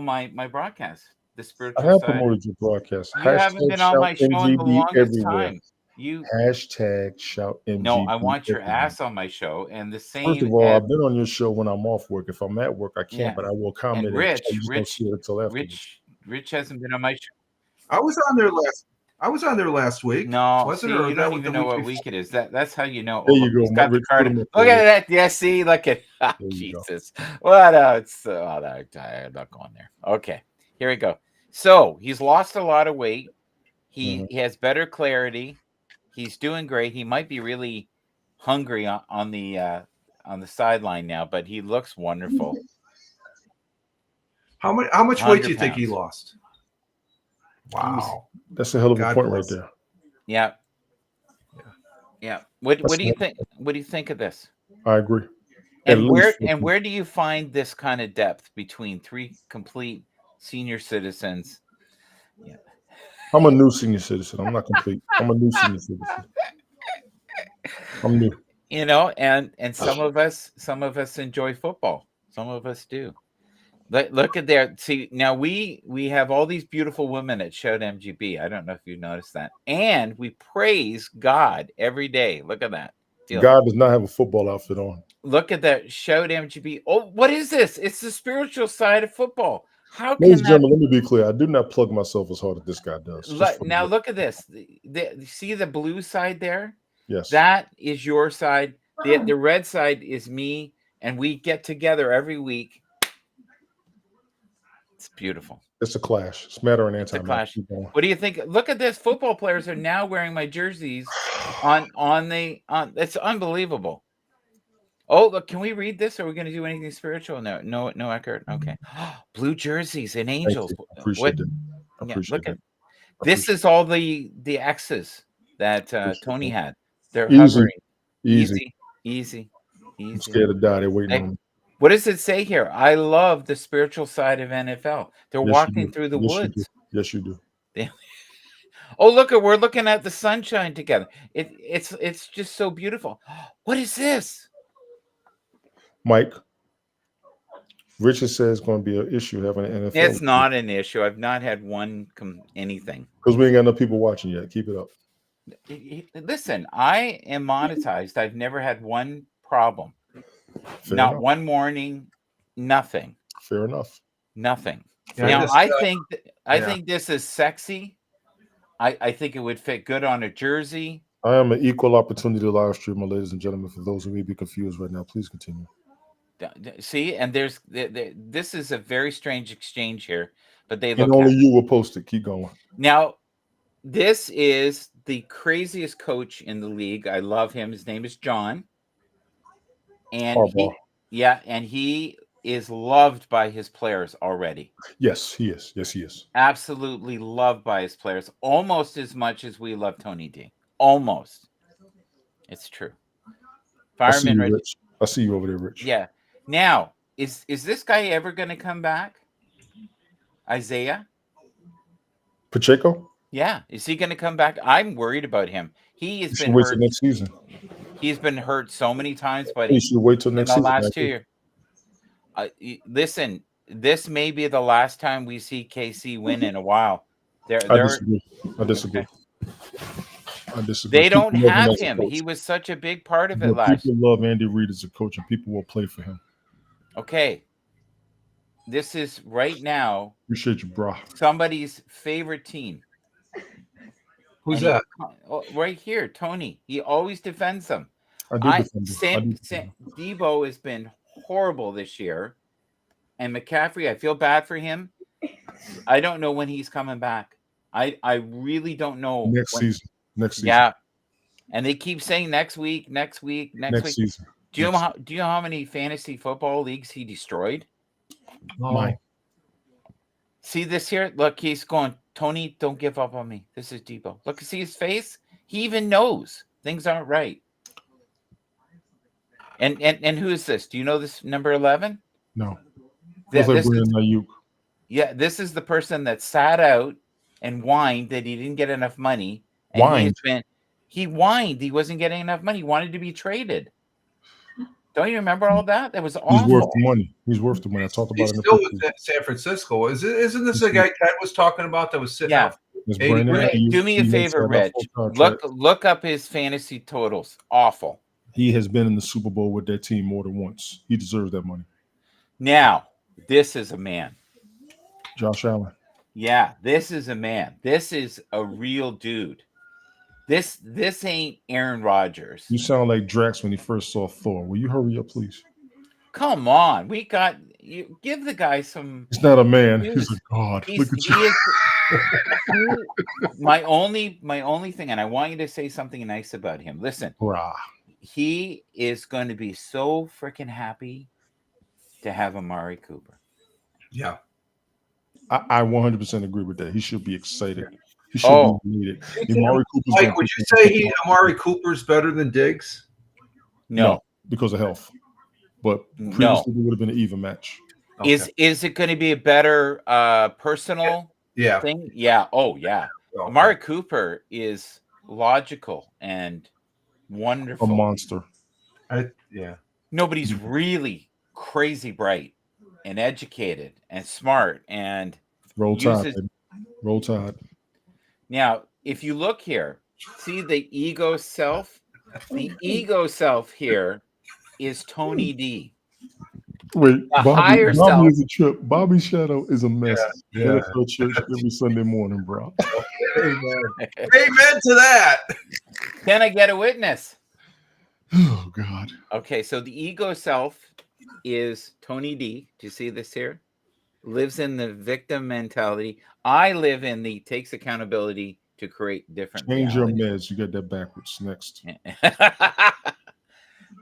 My broadcast, the I spiritual have side. promoted your broadcast. You haven't been on my show in the MGB longest everywhere. time. You Hashtag shout MGB. No, I want your everywhere. ass on my show, and the same. First of all, I've been on your show when I'm off work. If I'm at work, I can't, Yeah. but I will comment. And You just don't see it until afterwards. Rich hasn't been on my show. I was on there last week. No, wasn't see, it? Or you that don't was even the know what before? week it is. That's how you know. There you go. He's got the Rich, card. put him Look up at there. that. Yeah, see, look at There you go. Jesus. What? I'm not going there. Okay, here we go. So he's lost a lot of weight. He has better clarity. He's doing great. He might be really hungry on the sideline now, but he looks wonderful. How much weight do you think he pounds. lost? Wow. That's a hell of a God point bless. right there. Yeah. What That's do you what- think? What do you think of this? I agree. At And least where do you find this kind of depth between three complete senior citizens? I'm a new senior citizen. I'm not complete. I'm a new senior citizen. I'm new. And some of us enjoy football. Some of us do. Look at there. See, now we have all these beautiful women at Shout MGB. I don't know if you noticed that. And we praise God every day. Look at that. God does not have a football outfit on. Look at that. Shout MGB. Oh, what is this? It's the spiritual side of football. How can Ladies and that? gentlemen, let me be clear. I do not plug myself as hard as this guy does. Now look at this. See the blue side there? Yes. That is your side. The red side is me, and we get together every week. It's beautiful. It's a clash. It's matter and It's a anti. clash. What do you think? Look at this. Football players are now wearing my jerseys on. It's unbelievable. Oh, look, can we read this? Are we going to do anything spiritual? No, Eckert. Okay. Blue jerseys and angels. I appreciate it. Look at this. Is all the X's that Tony had. They're Easy. hovering. Easy. I'm scared to die. They're waiting on me. What does it say here? I love the spiritual side of NFL. They're walking through the woods. Yes, you do. Oh, look! We're looking at the sunshine together. It's just so beautiful. What is this? Mike, Richard says it's going to be an issue having an NFL. It's not an issue. I've not had anything. Because we ain't got no people watching yet. Keep it up. Listen, I am monetized. I've never had one problem. Fair Not enough. one morning. Nothing. Fair enough. Nothing. Yeah, Now, I yeah. think this is sexy. I think it would fit good on a jersey. I am an equal opportunity live streamer, ladies and gentlemen. For those who may be confused right now, please continue. See, and this is a very strange exchange here, but they look. And only you will post it. Keep going. Now, this is the craziest coach in the league. I love him. His name is John, and he is loved by his players already. Yes, he is. Yes, he is. Absolutely loved by his players, almost as much as we love Tony D. Almost. It's true. Fireman Rich. I see you over there, Rich. Yeah. Now, is this guy ever going to come back? Isaiah? Pacheco? Yeah. Is he going to come back? I'm worried about him. He has been wait hurt. till next season. He's been hurt so many times, but You should wait till next in the season. last 2 years. Listen, this may be the last time we see KC win in a while. I disagree. They don't have him. He was such a big part of it last year. People love Andy Reid as a coach, and people will play for him. Okay. This is right now Appreciate you, bro. somebody's favorite team. Who's And that? right here, Tony. He always defends them. I do defend him. Debo has been horrible this year. And McCaffrey, I feel bad for him. I don't know when he's coming back. I really don't know. Next season. Yeah. And they keep saying next week. Next season. Do you know how many fantasy football leagues he destroyed? Mine. See this here? Look, he's going, Tony, don't give up on me. This is Debo. Look, see his face? He even knows things aren't right. And who is this? Do you know this number 11? No. This is the person that sat out and whined that he didn't get enough money. And he whined he wasn't getting enough money. He wanted to be traded. Don't you remember all that? That was awful. He's worth the money. He's worth the money. I talked about it. He's still with San Francisco. Isn't this the guy Ted was talking about that was sitting out? Do me a favor, Rich. Look up his fantasy totals. Awful. He has been in the Super Bowl with that team more than once. He deserves that money. Now, this is a man. Josh Allen. Yeah, this is a man. This is a real dude. This ain't Aaron Rodgers. You sound like Drax when he first saw Thor. Will you hurry up, please? Come on. You give the guy some. He's not a man. He's a god. Look at you. My only thing, and I want you to say something nice about him. Listen, he is going to be so freaking happy to have Amari Cooper. Yeah. I 100% agree with that. He should be excited. He should be needed. Mike, would you say Amari Cooper's better than Diggs? No, because of health. But previously it would have been an even match. Okay. Is it going to be a better personal thing? Yeah. Oh, yeah. Okay. Amari Cooper is logical and wonderful. A monster. Nobody's really crazy bright and educated and smart and Roll Tide. Now, if you look here, see the ego self? The ego self here is Tony D. Wait, Bobby is a trip. Bobby's shadow is a mess. Yeah. NFL church every Sunday morning, bro. Amen. Amen to that. Can I get a witness? Oh, God. Okay, so the ego self is Tony D. Do you see this here? Lives in the victim mentality. I live in the takes accountability to create different. Change your meds. You got that backwards. Next.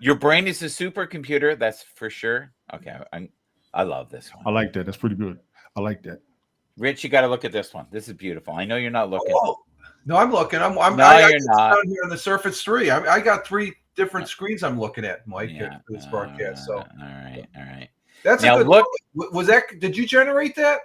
Your brain is a supercomputer. That's for sure. Okay, I love this one. I like that. That's pretty good. I like that. Rich, you got to look at this one. This is beautiful. I know you're not looking. Oh, no, I'm looking. You're not. Down here on the Surface 3. I got 3 different screens I'm looking at, Mike, for this broadcast. So all right. That's now, a good look. Was that? Did you generate that?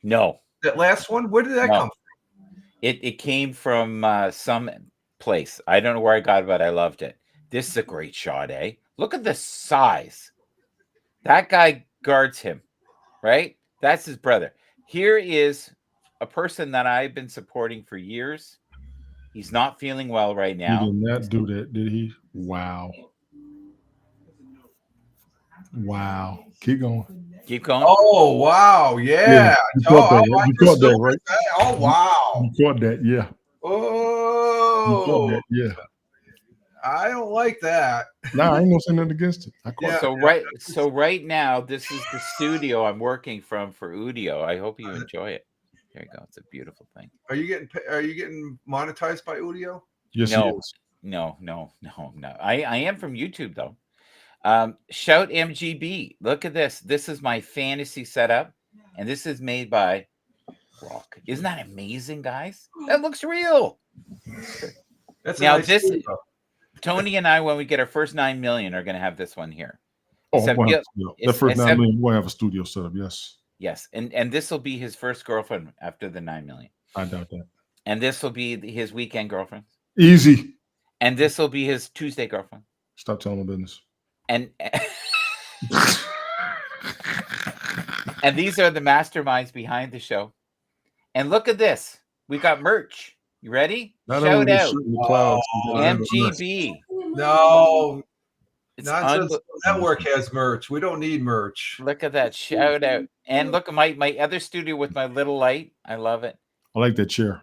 No. That last one. Where did that come from? It came from some place. I don't know where I got it, but I loved it. This is a great shot, eh? Look at the size. That guy guards him, right? That's his brother. Here is a person that I've been supporting for years. He's not feeling well right now. He did not do that, did he? Wow. Keep going. Oh, wow. Yeah. You caught that, right? Oh, wow. You caught that, yeah. Oh. You caught that, yeah. I don't like that. Nah, I ain't gonna say nothing against it. So right now, this is the studio I'm working from for Udio. I hope you enjoy it. There you go. It's a beautiful thing. Are you getting monetized by Udio? Yes, no. I am from YouTube though. Shout MGB. Look at this. This is my fantasy setup, and this is made by Rock. Isn't that amazing, guys? That looks real. That's now nice this. studio. Tony and I, when we get our first 9 million, are going to have this one here. The first 9 million, we'll have a studio set up. Yes, and this will be his first girlfriend after the 9 million. I doubt that. And this will be his weekend girlfriend. Easy. And this will be his Tuesday girlfriend. Stop telling my business. And and these are the masterminds behind the show. And look at this. We got merch. You ready? Shout out. MGB. No. Nonsense Network has merch. We don't need merch. Look at that. Shout out. And look at my other studio with my little light. I love it. I like that chair.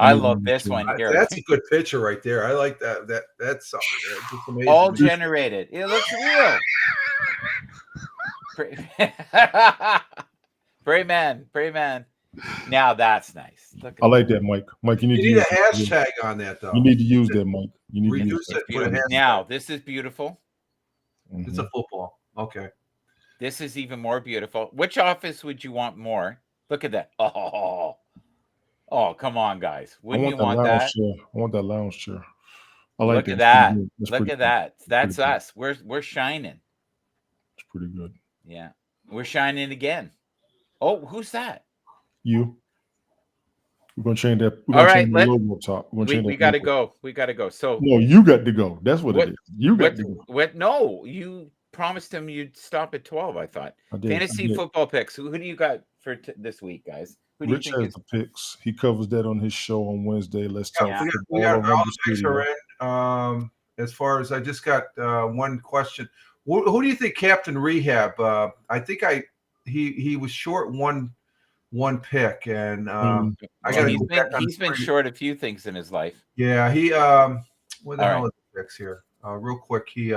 I love this one here. That's a good picture right there. I like that. That's something. It's amazing. All generated. It looks real. Brave man. Now that's nice. Look at I like that, Mike. Mike, you need a to hashtag on that, though. You need to use that, Mike. You need Reduce to use it. Put a hashtag. Now this is beautiful. It's a football. Okay. This is even more beautiful. Which office would you want more? Look at that. Oh, come on, guys. Wouldn't you want that? Chair. I want that lounge chair. I like Look at that. Look at that. That's us. We're shining. It's pretty good. Yeah. We're shining again. Oh, who's that? You. We're gonna change that. All right, change the logo up top. We gotta go. We gotta go. So no, you got to go. That's what it is. You got to go. What? No, you promised him you'd stop at 12. I thought. Fantasy football picks. Who do you got for this week, guys? Who do Rich you think has the picks. He covers that on his show on Wednesday. Let's talk. We got all the picks are in. As far as I just got one question. Who do you think Captain Rehab? I think he was short one pick, and I got. He's been short a few things in his life. Yeah, he. Where the hell is the picks here? Real quick, he.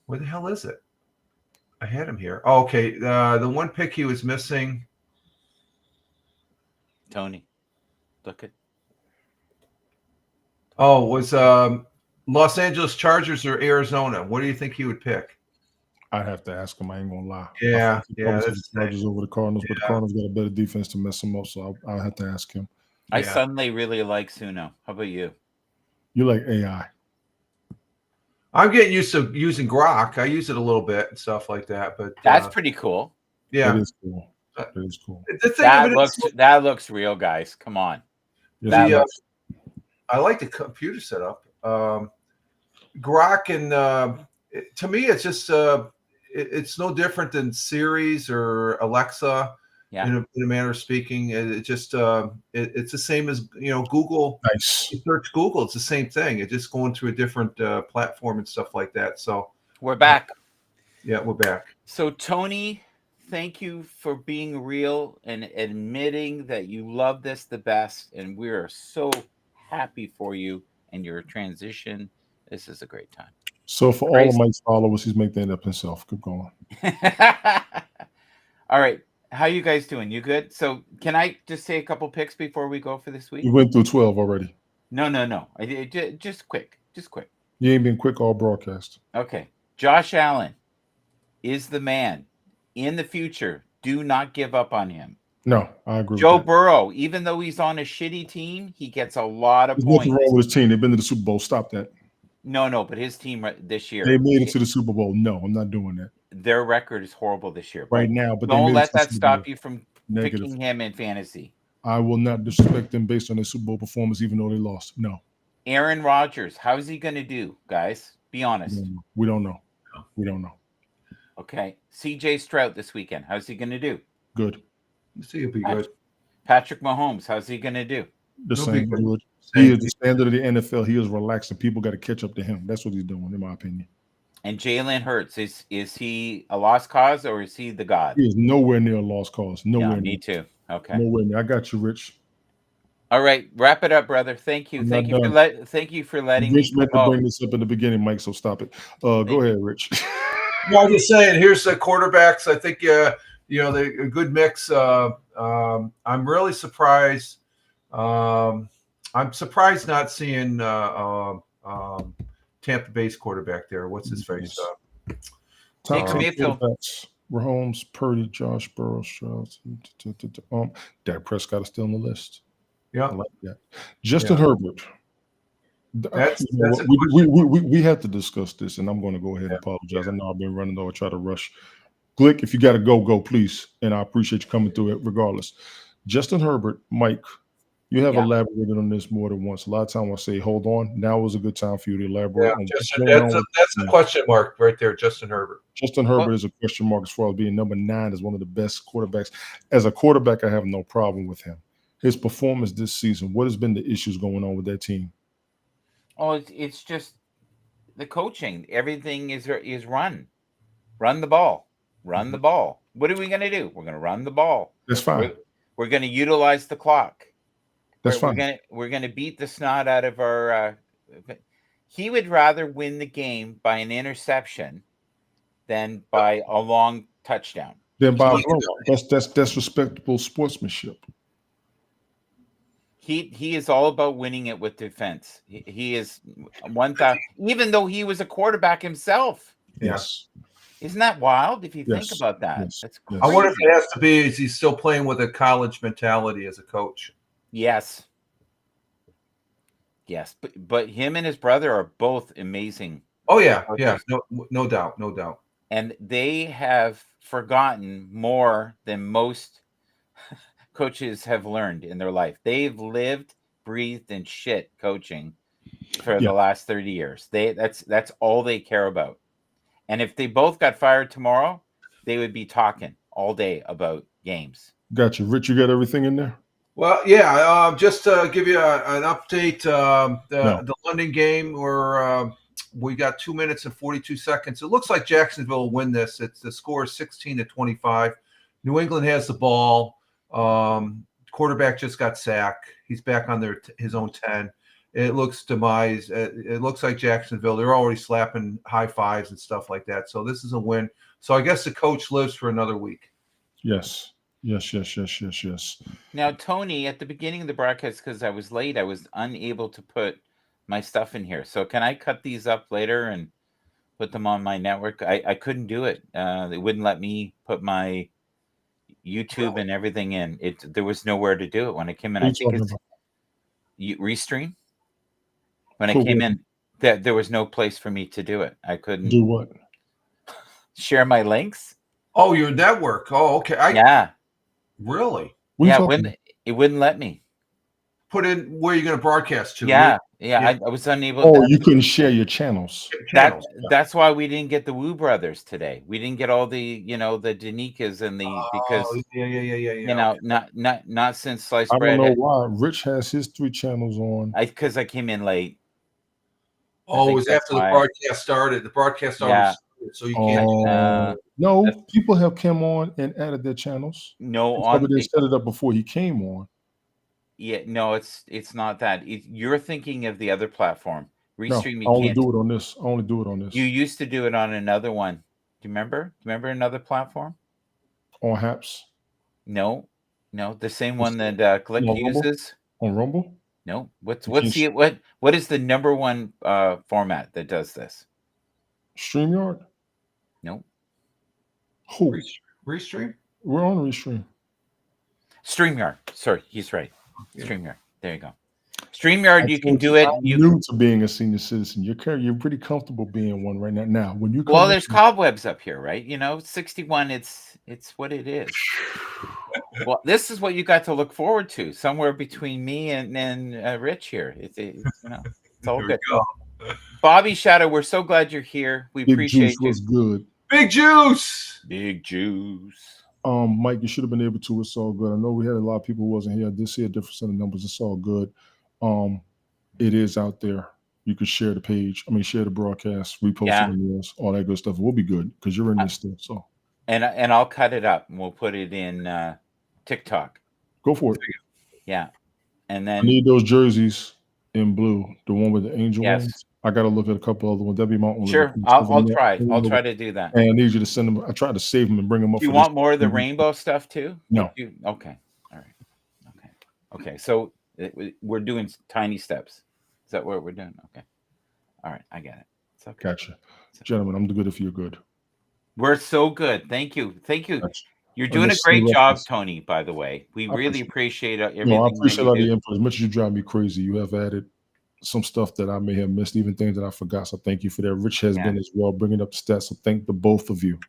Where the hell is it? I had him here. Oh, okay. The one pick he was missing. Tony, look at. Oh, was Los Angeles Chargers or Arizona? What do you think he would pick? I'd have to ask him. I ain't gonna lie. Yeah. The Chargers over the Cardinals, but the Cardinals got a better defense to mess him up, so I'll have to ask him. I suddenly really like Suno. How about you? You like AI? I'm getting used to using Grok. I use it a little bit and stuff like that, but that's pretty cool. Yeah, it is cool. It is cool. That looks real, guys. Come on. I like the computer setup. Grok and to me, it's just it's no different than Siri's or Alexa. Yeah. In a manner of speaking, it's the same as Google. Nice. You search Google, it's the same thing. It's just going through a different platform and stuff like that. So we're back. Yeah, we're back. So Tony, thank you for being real and admitting that you love this the best, and we are so happy for you and your transition. This is a great time. So for all of Mike's followers, he's making that up himself. Keep going. All right. How you guys doing? You good? So can I just say a couple picks before we go for this week? You went through 12 already. No. I did just quick. You ain't been quick all broadcast. Okay. Josh Allen is the man. In the future, do not give up on him. No, I agree. Joe Burrow, even though he's on a shitty team, he gets a lot of points. Nothing wrong with his team. They've been to the Super Bowl. Stop that. No, but his team this year. They made it to the Super Bowl. No, I'm not doing that. Their record is horrible this year. Right now, but don't let that stop you from picking him in fantasy. I will not disrespect them based on their Super Bowl performance, even though they lost. No. Aaron Rodgers, how's he going to do, guys? Be honest. We don't know. We don't know. Okay. CJ Stroud this weekend. How's he going to do? Good. He'll be good. Patrick Mahomes, how's he going to do? The same. Good. He is the standard of the NFL. He is relaxed, and people got to catch up to him. That's what he's doing, in my opinion. And Jalen Hurts, is he a lost cause or is he the god? He is nowhere near a lost cause. Nowhere near. Me too. Okay. Nowhere near. I got you, Rich. All right, wrap it up, brother. Thank you. Thank you for letting me. Rich meant to bring this up in the beginning, Mike. So stop it. Go ahead, Rich. No, I'm just saying. Here's the quarterbacks. I think they're a good mix. I'm really surprised. I'm surprised not seeing Tampa Bay's quarterback there. What's his face? Mahomes, Purdy, Josh Burrow, Dak Prescott is still on the list. Yeah, I like that. Justin Herbert. We have to discuss this, and I'm going to go ahead and apologize. I know I've been running over, try to rush. Glick, if you got to go, please. And I appreciate you coming through it regardless. Justin Herbert, Mike, you have elaborated on this more than once. A lot of time I say, hold on. Now is a good time for you to elaborate. That's a question mark right there, Justin Herbert. Justin Herbert is a question mark as far as being number 9 is one of the best quarterbacks. As a quarterback, I have no problem with him. His performance this season, what has been the issues going on with that team? Oh, it's just the coaching. Everything is run the ball. Run the ball. What are we going to do? We're going to run the ball. That's fine. We're going to utilize the clock. That's fine. We're gonna beat the snot out of our. He would rather win the game by an interception than by a long touchdown. Then by that's respectable sportsmanship. He is all about winning it with defense. He is 1,000. Even though he was a quarterback himself. Yes. Isn't that wild if you think Yes. about that? Yes. That's Yes. I wonder if it has to be, is he still playing with a college mentality as a coach? Yes. Yes, but him and his brother are both amazing. Oh yeah, yeah, no doubt, no doubt. And they have forgotten more than most coaches have learned in their life. They've lived, breathed, and shit coaching for the last 30 years. That's all they care about. And if they both got fired tomorrow, they would be talking all day about games. Got you, Rich. You got everything in there? Well, yeah. Just to give you an update, the London game, where we got 2 minutes and 42 seconds. It looks like Jacksonville will win this. The score is 16-25. New England has the ball. Quarterback just got sacked. He's back on his own 10. It looks demise. It looks like Jacksonville. They're already slapping high fives and stuff like that. So this is a win. So I guess the coach lives for another week. Yes. Now, Tony, at the beginning of the broadcast, because I was late, I was unable to put my stuff in here. So can I cut these up later and put them on my network? I couldn't do it. They wouldn't let me put my YouTube and everything in. There was nowhere to do it when I came in. I think it's Restream. When I came in, there was no place for me to do it. I couldn't do what? Share my links. Oh, your network. Oh, okay. Yeah. Really? It wouldn't let me. Put in where you're going to broadcast to. Yeah. I was unable. Oh, you couldn't share your channels. That's why we didn't get the Wu brothers today. We didn't get all the the Danikas and because not since sliced bread. I don't know why Rich has his 3 channels on. Because I came in late. Oh, it was after the broadcast started. The broadcast started, so you can't. No, people have come on and added their channels. No, they set it up before he came on. Yeah, no, it's not that. You're thinking of the other platform. Restream. I only do it on this. You used to do it on another one. Do you remember? Remember another platform? On Haps? No, the same one that Glick uses. On Rumble? No. What is the number one format that does this? StreamYard? No. Who? Restream? We're on Restream. StreamYard. Sorry, he's right. StreamYard. There you go. StreamYard, you can do it. You're new to being a senior citizen. You're pretty comfortable being one right now. Now, when you there's cobwebs up here, right? 61. It's what it is. Well, this is what you got to look forward to. Somewhere between me and Rich here. It's all good. Bobby Shadow, we're so glad you're here. We appreciate you. Was good. Big Juice. Big Juice. Mike, you should have been able to. It's all good. I know we had a lot of people who wasn't here. I did see a difference in the numbers. It's all good. It is out there. You could share the page. Share the broadcast, repost it, all that good stuff. We'll be good because you're in this still. So, and I'll cut it up and we'll put it in TikTok. Go for it. Yeah, and then I need those jerseys in blue, the one with the angel wings. I got to look at a couple other ones. That'd be my only. Sure, I'll try. I'll try to do that. And I need you to send them. I tried to save them and bring them up. Do you want more of the rainbow stuff too? No. Okay. All right. Okay. So we're doing tiny steps. Is that what we're doing? Okay. All right. I get it. It's okay. Gotcha. Gentlemen, I'm good if you're good. We're so good. Thank you. Gotcha. You're doing a great job, Tony, by the way. We really appreciate everything. I appreciate all the input. As much as you drive me crazy, you have added some stuff that I may have missed, even things that I forgot. So thank you for that. Rich has been as well, bringing up the stats. So thank the both of you,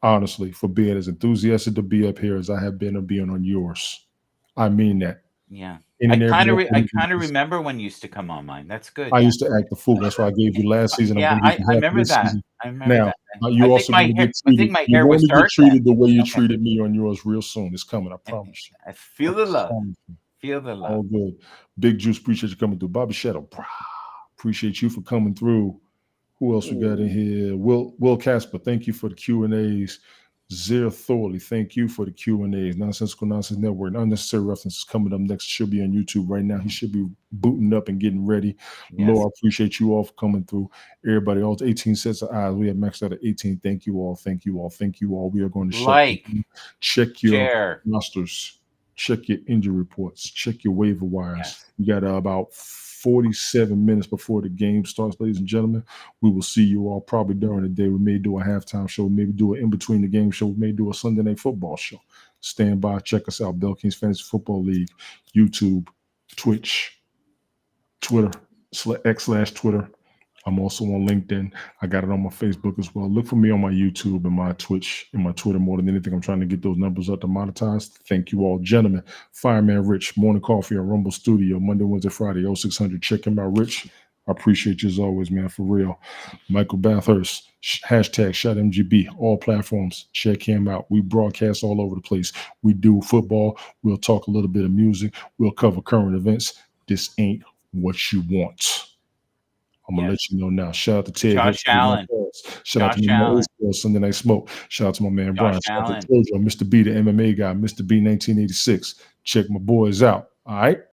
honestly, for being as enthusiastic to be up here as I have been of being on yours. I mean that. Yeah. I kind of remember when you used to come on mine. That's good. I used to act the fool. That's why I gave you last season. Yeah, I remember that. I remember that. You also I think my hair was dark. Treated the way you treated me on yours real soon. It's coming. I promise you. I feel the love. Feel the love. All good. Big Juice, appreciate you coming through. Bobby Shadow, appreciate you for coming through. Who else we got in here? Will Casper, thank you for the Q&As. Zero Thorley, thank you for the Q&As. Nonsensical Nonsense Network, Unnecessary References coming up next. Should be on YouTube right now. He should be booting up and getting ready. Yes. Lord, I appreciate you all for coming through. Everybody, all 18 sets of eyes. We have maxed out at 18. Thank you all. Thank you all. Thank you all. We are going to check your share, rosters, check your injury reports, check your waiver wires. Yes. We got about 47 minutes before the game starts, ladies and gentlemen. We will see you all probably during the day. We may do a halftime show, maybe do it in between the game show, we may do a Sunday night football show. Stand by, check us out, Bell Kings Fantasy Football League, YouTube, Twitch, Twitter, X/Twitter. I'm also on LinkedIn. I got it on my Facebook as well. Look for me on my YouTube and my Twitch and my Twitter more than anything. I'm trying to get those numbers up to monetize. Thank you all, gentlemen. Fireman Rich, Morning Coffee on Rumble Studio, Monday, Wednesday, Friday, 0600. Check him out, Rich. I appreciate you as always, man, for real. Michael Bathurst, hashtag ShotMGB, all platforms. Check him out. We broadcast all over the place. We do football. We'll talk a little bit of music. We'll cover current events. This ain't what you want. I'm going to let you know now. Shout out to Ted. Josh Allen. Shout out to my man, Sunday Night Smoke. Shout out to my man, Brian. Shout out to Jojo, Mr. B, the MMA guy, Mr. B 1986. Check my boys out. All right.